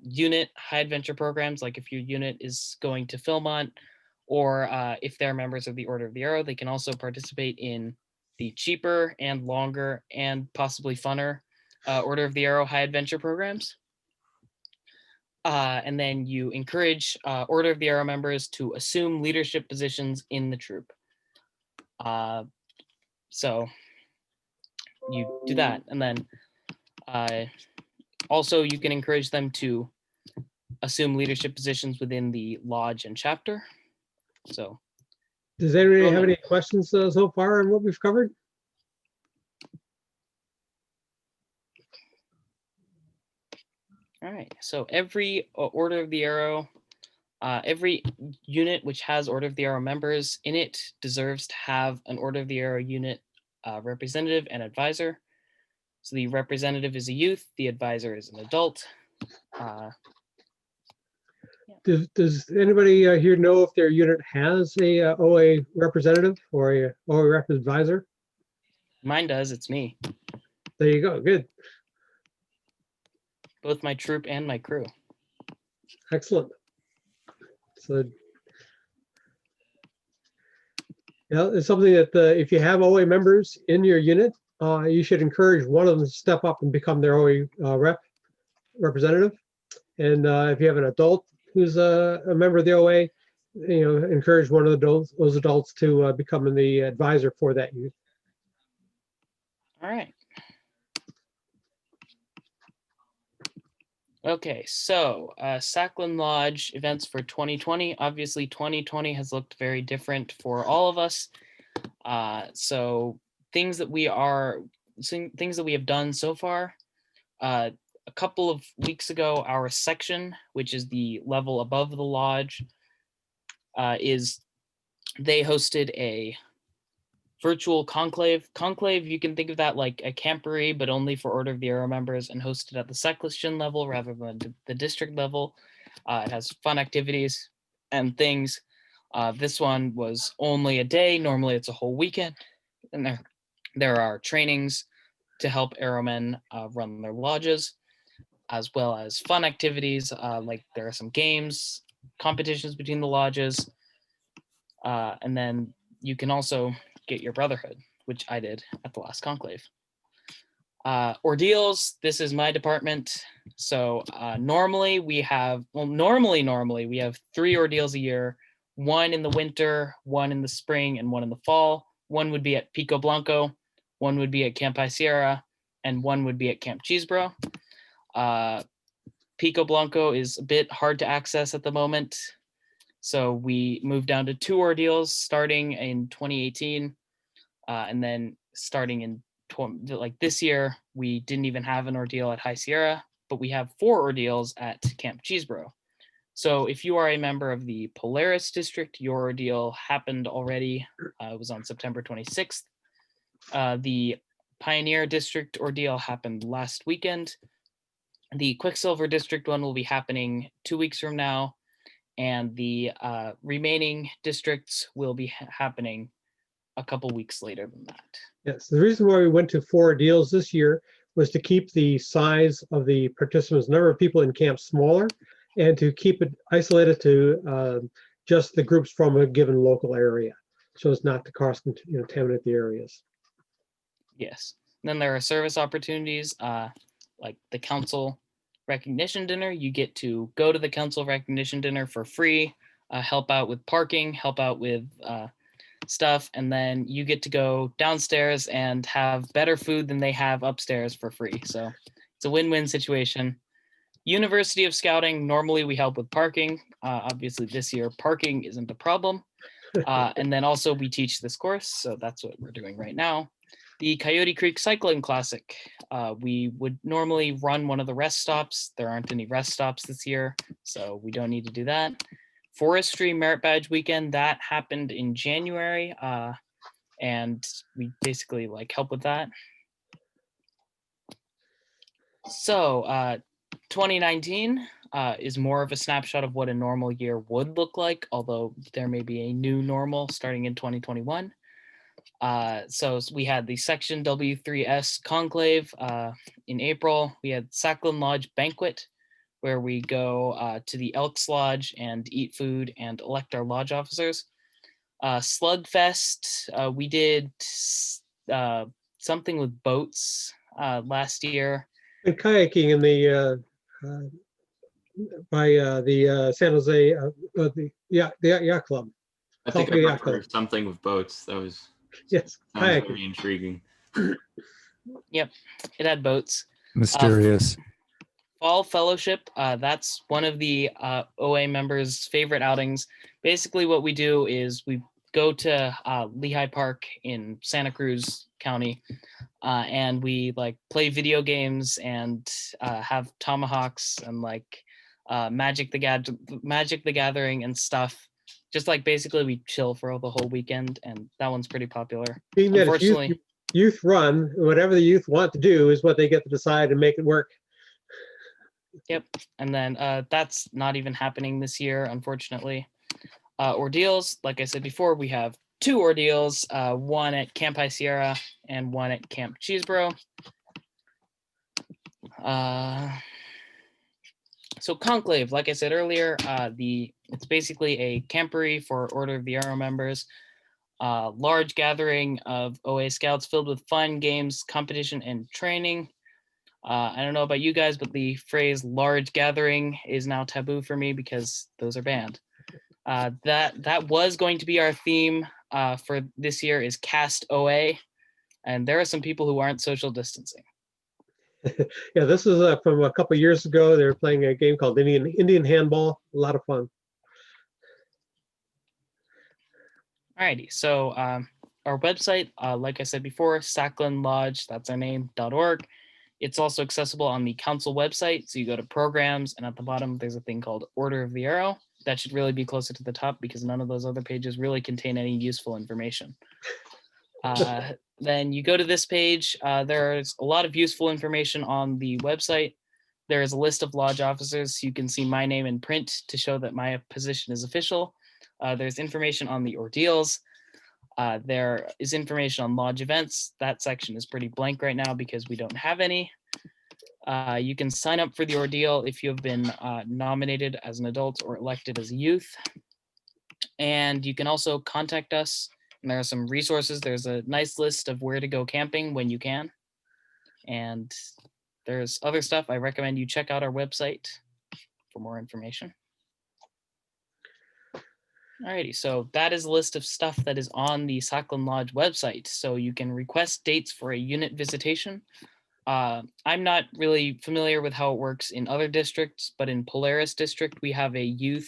unit high adventure programs, like if your unit is going to Philmont, or if they're members of the Order of the Arrow, they can also participate in the cheaper and longer and possibly funner Order of the Arrow high adventure programs. And then you encourage Order of the Arrow members to assume leadership positions in the troop. So you do that. And then also you can encourage them to assume leadership positions within the lodge and chapter. So. Does anybody have any questions so far on what we've covered? All right, so every Order of the Arrow, every unit which has Order of the Arrow members in it deserves to have an Order of the Arrow unit representative and advisor. So the representative is a youth, the advisor is an adult. Does anybody here know if their unit has a OA representative or a OA rep advisor? Mine does. It's me. There you go. Good. Both my troop and my crew. Excellent. So, yeah, it's something that if you have OA members in your unit, you should encourage one of them to step up and become their OA representative. And if you have an adult who's a member of the OA, encourage one of those adults to become the advisor for that youth. All right. Okay, so Sakhalin Lodge events for 2020. Obviously, 2020 has looked very different for all of us. So things that we have done so far. A couple of weeks ago, our section, which is the level above the lodge, they hosted a virtual conclave. Conclave, you can think of that like a camporee, but only for Order of the Arrow members, and hosted at the section level rather than the district level. It has fun activities and things. This one was only a day. Normally it's a whole weekend. And there are trainings to help Arrowmen run their lodges, as well as fun activities. Like there are some games, competitions between the lodges. And then you can also get your brotherhood, which I did at the last conclave. Ordeals, this is my department. So normally we have 3 ordeals a year, 1 in the winter, 1 in the spring, and 1 in the fall. 1 would be at Pico Blanco, 1 would be at Camp High Sierra, and 1 would be at Camp Cheeseboro. Pico Blanco is a bit hard to access at the moment. So we moved down to 2 ordeals starting in 2018. And then starting in this year, we didn't even have an ordeal at High Sierra, but we have 4 ordeals at Camp Cheeseboro. So if you are a member of the Polaris district, your ordeal happened already. It was on September 26th. The Pioneer district ordeal happened last weekend. The Quicksilver district one will be happening 2 weeks from now. And the remaining districts will be happening a couple weeks later than that. Yes, the reason why we went to 4 ordeals this year was to keep the size of the participants, number of people in camp smaller, and to keep it isolated to just the groups from a given local area, so as not to cross-contaminate the areas. Yes. And then there are service opportunities like the council recognition dinner. You get to go to the council recognition dinner for free, help out with parking, help out with stuff, and then you get to go downstairs and have better food than they have upstairs for free. So it's a win-win situation. University of Scouting, normally we help with parking. Obviously this year parking isn't a problem. And then also we teach this course, so that's what we're doing right now. The Coyote Creek Cycling Classic. We would normally run one of the rest stops. There aren't any rest stops this year, so we don't need to do that. Forestry Merit Badge Weekend, that happened in January, and we basically help with that. So 2019 is more of a snapshot of what a normal year would look like, although there may be a new normal starting in 2021. So we had the Section W3S Conclave in April. We had Sakhalin Lodge Banquet, where we go to the Elks Lodge and eat food and elect our lodge officers. Slugfest, we did something with boats last year. And kayaking in the by the San Jose the yacht club. I think I remember something with boats. That was yes, sounds very intriguing. Yep, it had boats. Mysterious. Fall Fellowship, that's one of the OA members' favorite outings. Basically what we do is we go to Lehigh Park in Santa Cruz County, and we play video games and have tomahawks and Magic the Gathering and stuff. Just basically we chill for the whole weekend, and that one's pretty popular. Being that it's youth run, whatever the youth want to do is what they get to decide and make it work. Yep. And then that's not even happening this year, unfortunately. Ordeals, like I said before, we have 2 ordeals, one at Camp High Sierra and one at Camp Cheeseboro. So Conclave, like I said earlier, it's basically a camporee for Order of the Arrow members. Large gathering of OA scouts filled with fun, games, competition, and training. I don't know about you guys, but the phrase large gathering is now taboo for me because those are banned. That was going to be our theme for this year is Cast OA. And there are some people who aren't social distancing. Yeah, this is from a couple years ago. They were playing a game called Indian Handball. A lot of fun. Alrighty, so our website, like I said before, Saklan Lodge, that's our name, .org. It's also accessible on the council website. So you go to programs and at the bottom, there's a thing called Order of the Arrow. That should really be closer to the top because none of those other pages really contain any useful information. Then you go to this page. There's a lot of useful information on the website. There is a list of lodge officers. You can see my name in print to show that my position is official. There's information on the ordeals. There is information on lodge events. That section is pretty blank right now because we don't have any. You can sign up for the ordeal if you have been nominated as an adult or elected as a youth. And you can also contact us. And there are some resources. There's a nice list of where to go camping when you can. And there's other stuff. I recommend you check out our website for more information. Alrighty, so that is a list of stuff that is on the Saklan Lodge website. So you can request dates for a unit visitation. I'm not really familiar with how it works in other districts, but in Polaris District, we have a youth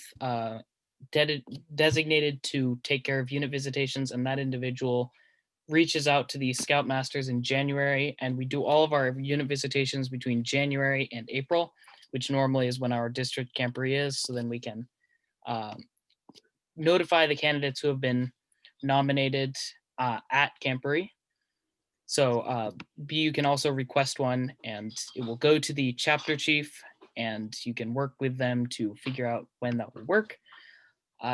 designated to take care of unit visitations, and that individual reaches out to the Scoutmasters in January, and we do all of our unit visitations between January and April, which normally is when our district camporee is, so then we can notify the candidates who have been nominated at camporee. So you can also request one and it will go to the chapter chief and you can work with them to figure out when that will work.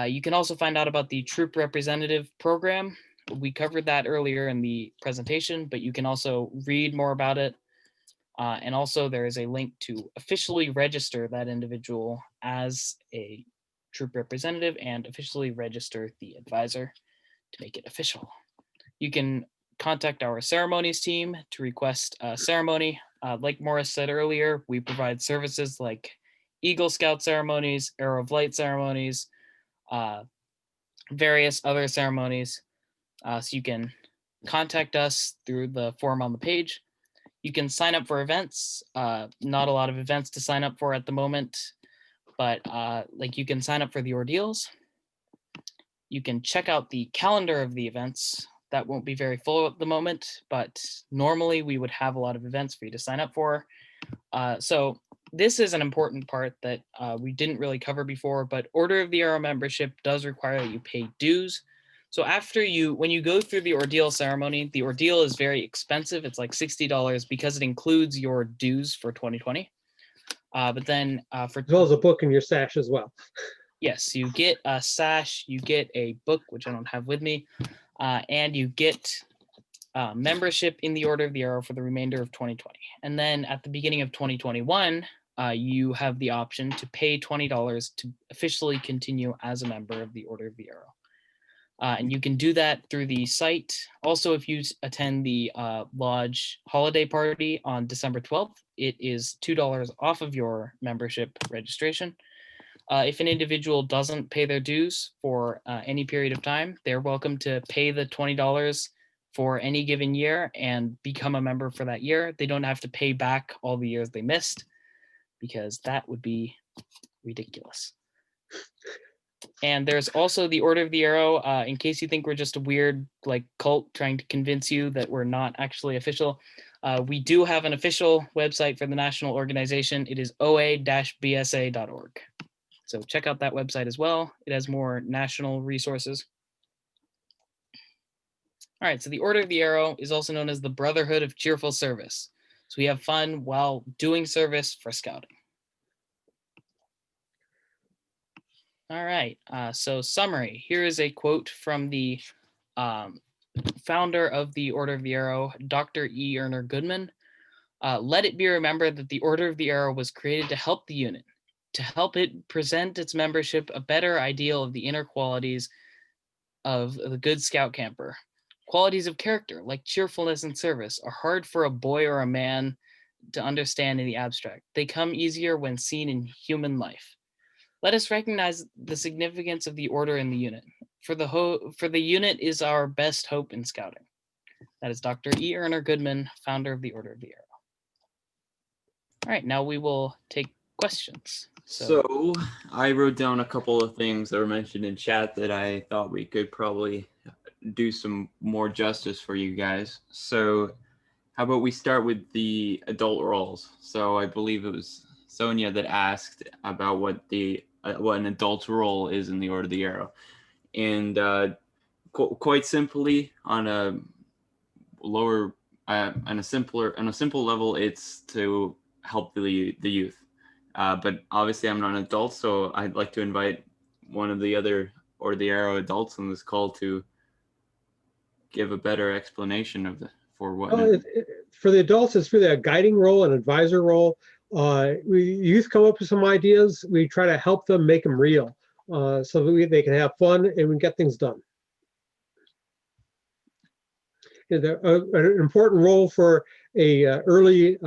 You can also find out about the troop representative program. We covered that earlier in the presentation, but you can also read more about it. And also there is a link to officially register that individual as a troop representative and officially register the advisor to make it official. You can contact our ceremonies team to request a ceremony. Like Morris said earlier, we provide services like Eagle Scout ceremonies, Arrow of Light ceremonies, various other ceremonies. So you can contact us through the form on the page. You can sign up for events. Not a lot of events to sign up for at the moment, but like you can sign up for the ordeals. You can check out the calendar of the events. That won't be very full at the moment, but normally we would have a lot of events for you to sign up for. So this is an important part that we didn't really cover before, but Order of the Arrow membership does require that you pay dues. So when you go through the ordeal ceremony, the ordeal is very expensive. It's like $60 because it includes your dues for 2020. But then for as well as a book in your sash as well. Yes, you get a sash, you get a book, which I don't have with me, and you get membership in the Order of the Arrow for the remainder of 2020. And then at the beginning of 2021, you have the option to pay $20 to officially continue as a member of the Order of the Arrow. And you can do that through the site. Also, if you attend the Lodge holiday party on December 12th, it is $2 off of your membership registration. If an individual doesn't pay their dues for any period of time, they're welcome to pay the $20 for any given year and become a member for that year. They don't have to pay back all the years they missed because that would be ridiculous. And there's also the Order of the Arrow, in case you think we're just a weird like cult trying to convince you that we're not actually official. We do have an official website for the national organization. It is oa-bsa.org. So check out that website as well. It has more national resources. All right, so the Order of the Arrow is also known as the Brotherhood of Cheerful Service. So we have fun while doing service for scouting. All right. So summary. Here is a quote from the founder of the Order of the Arrow, Dr. E. Erner Goodman. Let it be remembered that the Order of the Arrow was created to help the unit, to help it present its membership a better ideal of the inner qualities of the good scout camper. Qualities of character, like cheerfulness and service, are hard for a boy or a man to understand in the abstract. They come easier when seen in human life. Let us recognize the significance of the order in the unit. For the unit is our best hope in scouting. That is Dr. E. Erner Goodman, founder of the Order of the Arrow. All right, now we will take questions. So I wrote down a couple of things that were mentioned in chat that I thought we could probably do some more justice for you guys. So how about we start with the adult roles? So I believe it was Sonia that asked about what an adult's role is in the Order of the Arrow. And quite simply, on a lower, on a simple level, it's to help the youth. But obviously I'm not an adult, so I'd like to invite one of the other Order of the Arrow adults on this call to give a better explanation of for what. For the adults, it's really a guiding role, an advisor role. Youth come up with some ideas. We try to help them make them real, so that they can have fun and we get things done. An important role for a early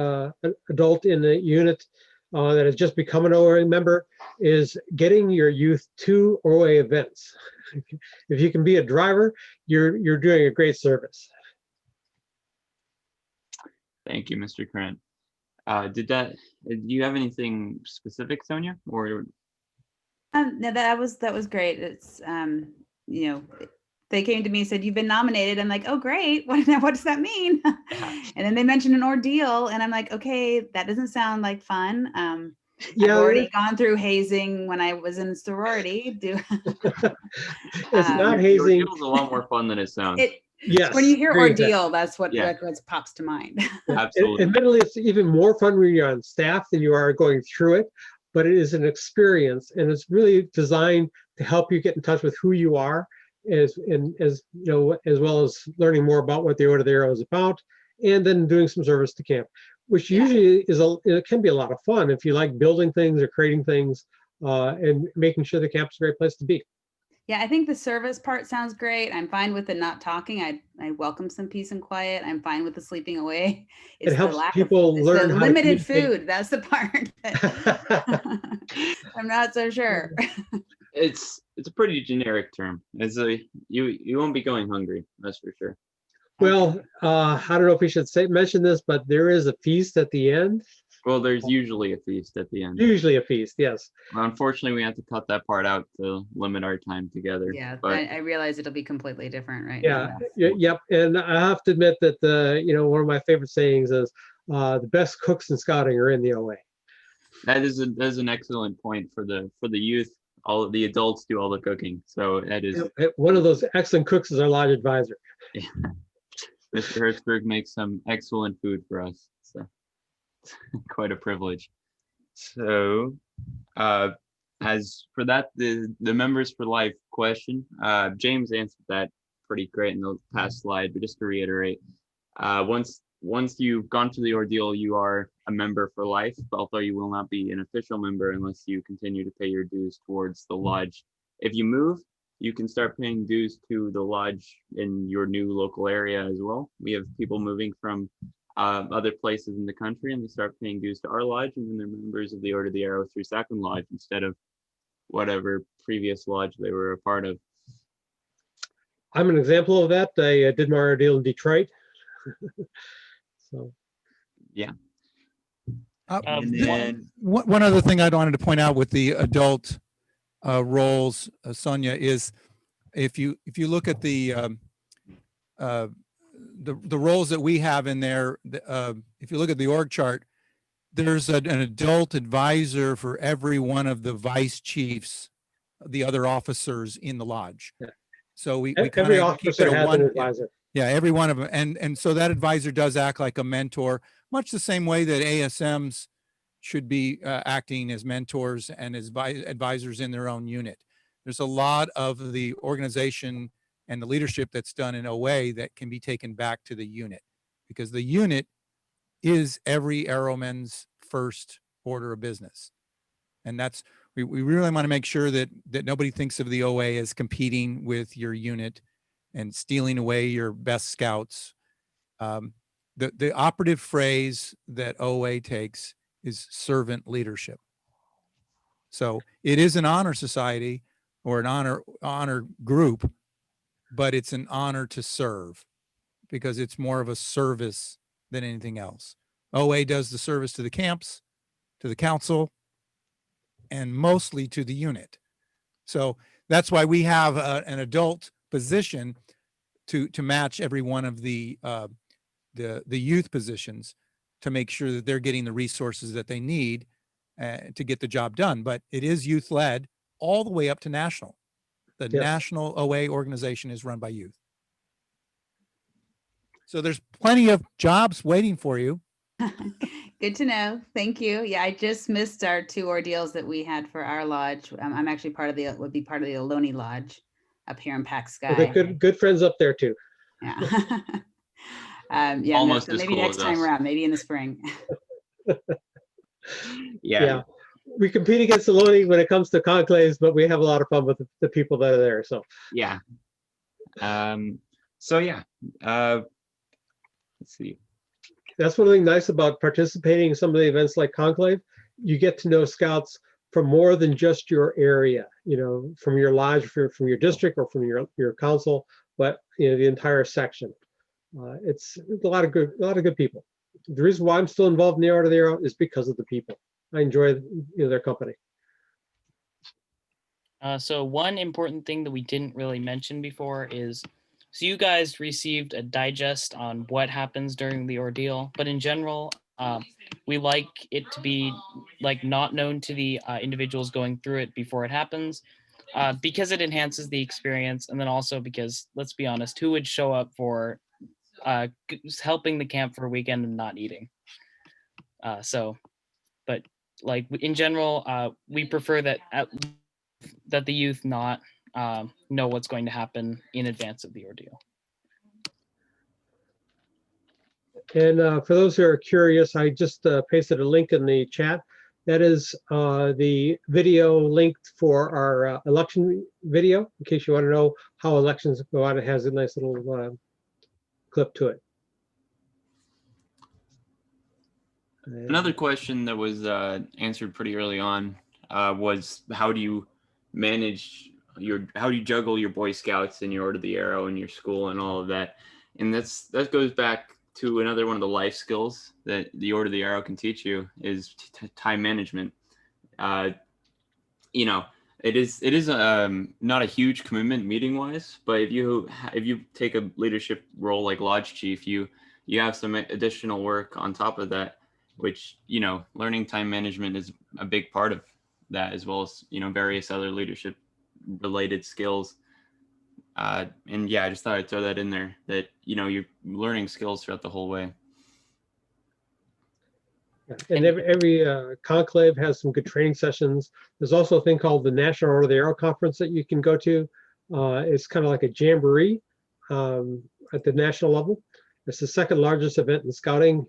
adult in the unit that has just become an OA member is getting your youth to OA events. If you can be a driver, you're doing a great service. Thank you, Mr. Krant. Do you have anything specific, Sonia? Or no, that was great. It's you know, they came to me and said, "You've been nominated." I'm like, "Oh, great. What does that mean?" And then they mentioned an ordeal, and I'm like, "Okay, that doesn't sound like fun." I've already gone through hazing when I was in sorority. It's not hazing. It's a lot more fun than it sounds. Yes. When you hear ordeal, that's what pops to mind. Absolutely. Admittedly, it's even more fun when you're on staff than you are going through it, but it is an experience, and it's really designed to help you get in touch with who you are, as well as learning more about what the Order of the Arrow is about, and then doing some service to camp, which usually it can be a lot of fun if you like building things or creating things, and making sure the camp's a great place to be. Yeah, I think the service part sounds great. I'm fine with the not talking. I welcome some peace and quiet. I'm fine with the sleeping away. It helps people learn how to limited food. That's the part that I'm not so sure. It's a pretty generic term. You won't be going hungry, that's for sure. Well, I don't know if we should mention this, but there is a feast at the end. Well, there's usually a feast at the end. Usually a feast, yes. Well, unfortunately, we have to cut that part out to limit our time together. Yeah, but I realize it'll be completely different, right? Yeah, yep. And I have to admit that one of my favorite sayings is the best cooks in scouting are in the OA. That is an excellent point for the youth. All of the adults do all the cooking, so that is one of those excellent cooks is our lodge advisor. Yeah. Mr. Hertzberg makes some excellent food for us. So quite a privilege. So as for that, the members for life question, James answered that pretty great in the past slide, but just to reiterate, once you've gone through the ordeal, you are a member for life, although you will not be an official member unless you continue to pay your dues towards the lodge. If you move, you can start paying dues to the lodge in your new local area as well. We have people moving from other places in the country, and they start paying dues to our lodge, and then they're members of the Order of the Arrow through Second Lodge instead of whatever previous lodge they were a part of. I'm an example of that. I did my ordeal in Detroit. So yeah. One other thing I wanted to point out with the adult roles, Sonia, is if you look at the roles that we have in there, if you look at the org chart, there's an adult advisor for every one of the vice chiefs, the other officers in the lodge. Yeah. So we every officer has an advisor. Yeah, every one of them, and so that advisor does act like a mentor, much the same way that ASMs should be acting as mentors and as advisors in their own unit. There's a lot of the organization and the leadership that's done in OA that can be taken back to the unit, because the unit is every Arrowman's first order of business. And that's, we really want to make sure that nobody thinks of the OA as competing with your unit and stealing away your best scouts. The operative phrase that OA takes is servant leadership. So it is an honor society or an honor group, but it's an honor to serve because it's more of a service than anything else. OA does the service to the camps, to the council, and mostly to the unit. So that's why we have an adult position to match every one of the youth positions to make sure that they're getting the resources that they need to get the job done. But it is youth led all the way up to national. The Yes. national OA organization is run by youth. So there's plenty of jobs waiting for you. Good to know. Thank you. Yeah, I just missed our 2 ordeals that we had for our lodge. I'm actually would be part of the Ohlone Lodge up here in Pack Sky. Well, they're good friends up there too. Yeah. Yeah. Almost So as maybe cool next as time us. around, maybe in the spring. Yeah. We compete against Ohlone when it comes to conclaves, but we have a lot of fun with the people that are there. So Yeah. So yeah. Let's see. that's one thing nice about participating in some of the events like conclave. You get to know scouts from more than just your area, you know, from your lodge, from your district, or from your council, but you know, the entire section. It's a lot of good people. The reason why I'm still involved in the Art of the Arrow is because of the people. I enjoy their company. So one important thing that we didn't really mention before is, so you guys received a digest on what happens during the ordeal, but in general, we like it to be like not known to the individuals going through it before it happens, because it enhances the experience, and then also because, let's be honest, who would show up for helping the camp for a weekend and not eating? But like in general, we prefer that that the youth not know what's going to happen in advance of the ordeal. And for those who are curious, I just pasted a link in the chat. That is the video link for our election video, in case you want to know how elections go out. It has a nice little clip to it. Another question that was answered pretty early on was, how do you manage how do you juggle your Boy Scouts and your Order of the Arrow and your school and all of that? And that goes back to another one of the life skills that the Order of the Arrow can teach you, is time management. You know, it is not a huge commitment meeting wise, but if you take a leadership role like Lodge Chief, you have some additional work on top of that, which, you know, learning time management is a big part of that, as well as, you know, various other leadership related skills. And yeah, I just thought I'd throw that in there, that, you know, you're learning skills throughout the whole way. And every conclave has some good training sessions. There's also a thing called the National Order of the Arrow Conference that you can go to. It's kind of like a jamboree at the national level. It's the second largest event in scouting,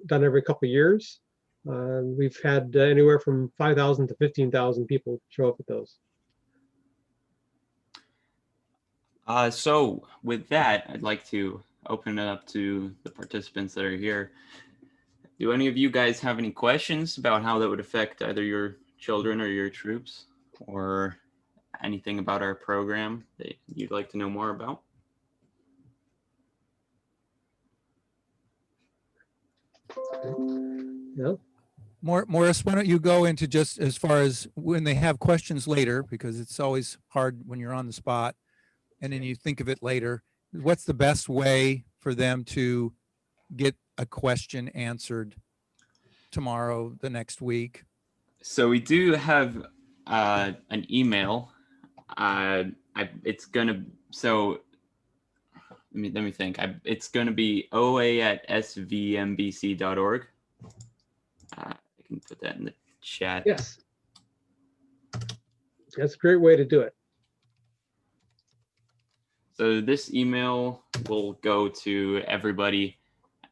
done every couple of years. We've had anywhere from 5,000 to 15,000 people show up at those. So with that, I'd like to open it up to the participants that are here. Do any of you guys have any questions about how that would affect either your children or your troops, or anything about our program that you'd like to know more about? Yeah. Morris, why don't you go into just as far as when they have questions later, because it's always hard when you're on the spot and then you think of it later. What's the best way for them to get a question answered tomorrow, the next week? So we do have an email. It's gonna, so let me think. It's gonna be oa@svmbc.org. I can put that in the chat. Yes. That's a great way to do it. So this email will go to everybody,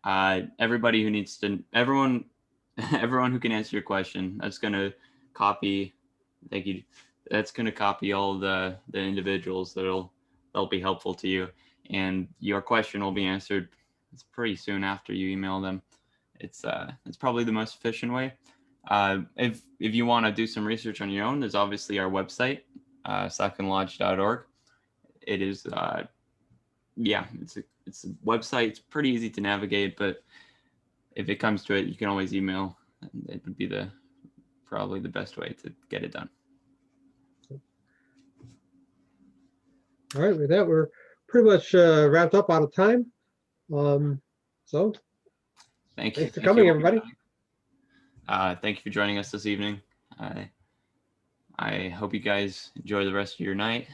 everybody who needs to, everyone who can answer your question. That's going to copy. Thank you. That's going to copy all the individuals that'll be helpful to you, and your question will be answered. It's pretty soon after you email them. It's probably the most efficient way. If you want to do some research on your own, there's obviously our website, secondlodge.org. It is, yeah, it's a website. It's pretty easy to navigate, but if it comes to it, you can always email. It would be probably the best way to get it done. All right, with that, we're pretty much wrapped up out of time. So Thank you. thanks for coming, everybody. Thank you for joining us this evening. I hope you guys enjoy the rest of your night.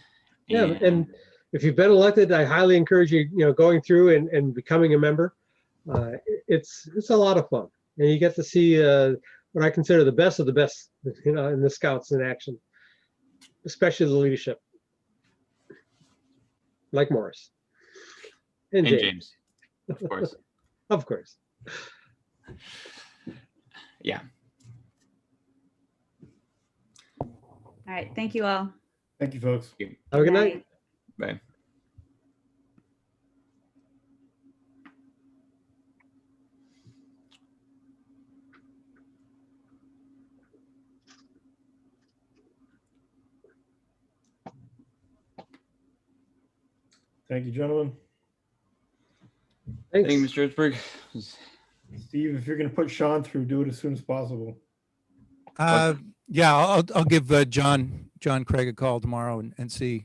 Yeah, and if you've been elected, I highly encourage you, going through and becoming a member. It's a lot of fun, and you get to see what I consider the best of the best, in the Scouts in action, especially the leadership, like Morris and James, of course. Of course. Yeah. All right. Thank you all. Thank you, folks. Have a good night. Bye. Thank you, gentlemen. Thanks. Thank you, Mr. Erzberg. Steve, if you're going to put Sean through, do it as soon as possible. Yeah, I'll give John Craig a call tomorrow and see.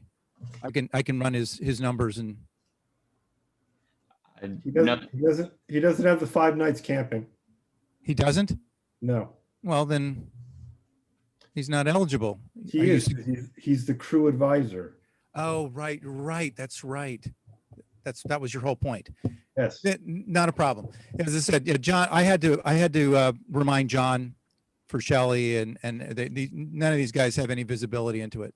I can run his numbers, and He doesn't have the 5 nights camping. he doesn't. No, Well, then he's not eligible. he is. He's the crew advisor. Oh, right. That's right. That was your whole point. Yes. Not a problem. As I said, yeah, John, I had to remind John for Shelley, and none of these guys have any visibility into it.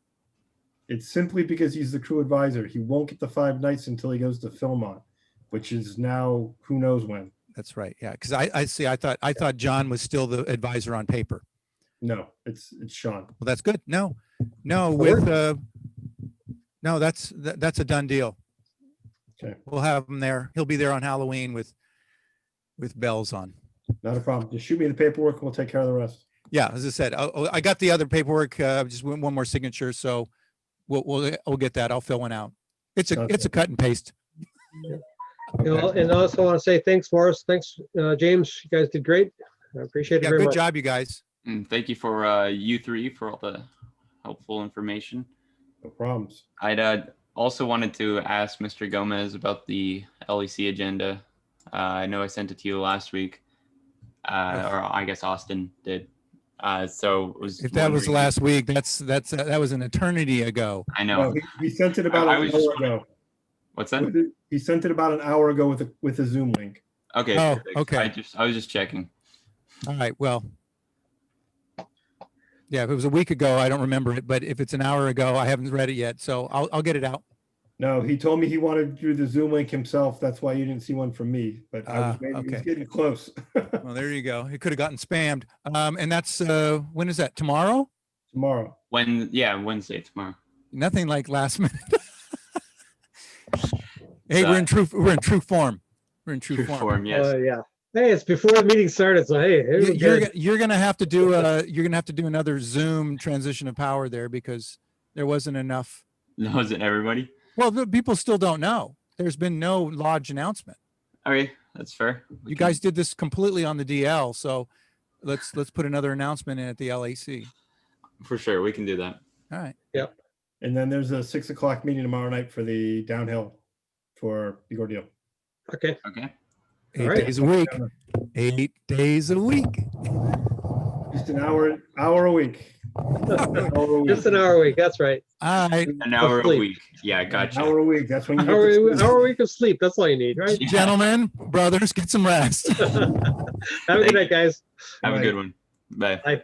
It's simply because he's the crew advisor. He won't get the 5 nights until he goes to Philmont, which is now who knows when. That's right. Yeah, because I thought John was still the advisor on paper. No, it's Sean. Well, that's good. No, with no, that's a done deal. Okay. We'll have him there. He'll be there on Halloween with bells on. Not a problem. Just shoot me the paperwork and we'll take care of the rest. Yeah, as I said, I got the other paperwork. Just one more signature, so we'll get that. I'll fill one out. It's a cut and paste. And I also want to say thanks, Morris. Thanks, James. You guys did great. I appreciate it Yeah, very good much. job, you guys. And thank you for you three for all the helpful information. No problems. I'd also wanted to ask Mr. Gomez about the LEC agenda. I know I sent it to you last week, or I guess Austin did. So it was. If that was last week, that was an eternity ago. I know. No, he sent it about an hour ago. What's that? He sent it about an hour ago with a Zoom link. Okay. Oh, perfect. okay. I was just checking. All right. Well, yeah, if it was a week ago, I don't remember it, but if it's an hour ago, I haven't read it yet, so I'll get it out. No, he told me he wanted to do the Zoom link himself. That's why you didn't see one from me. But I was, he was okay. getting close. Well, there you go. It could have gotten spammed. And that's when is that? Tomorrow? Tomorrow. Wednesday tomorrow. Nothing like last minute. Hey, we're in true form. We're in true form. Yes. Yeah. Hey, it's before the meeting started, so hey, You're gonna have to do another Zoom transition of power there, because there wasn't enough. No, is it everybody? Well, the people still don't know. There's been no lodge announcement. Okay, that's fair. You guys did this completely on the DL, so let's put another announcement in at the LAC. For sure, we can do that. All right. Yep. And then there's a 6 o'clock meeting tomorrow night for the downhill for the ordeal. Okay. Okay. 8 right. days a week. 8 days a week. Just an hour a week. Just an hour a week. That's right. All right. An hour a sleep. week. Yeah, gotcha. An hour a week. That's when you Hour get to a week of sleep. That's all you need, right? Gentlemen, brothers, get some rest. Have a good night, guys. Have a Bye. good one. Bye. Bye.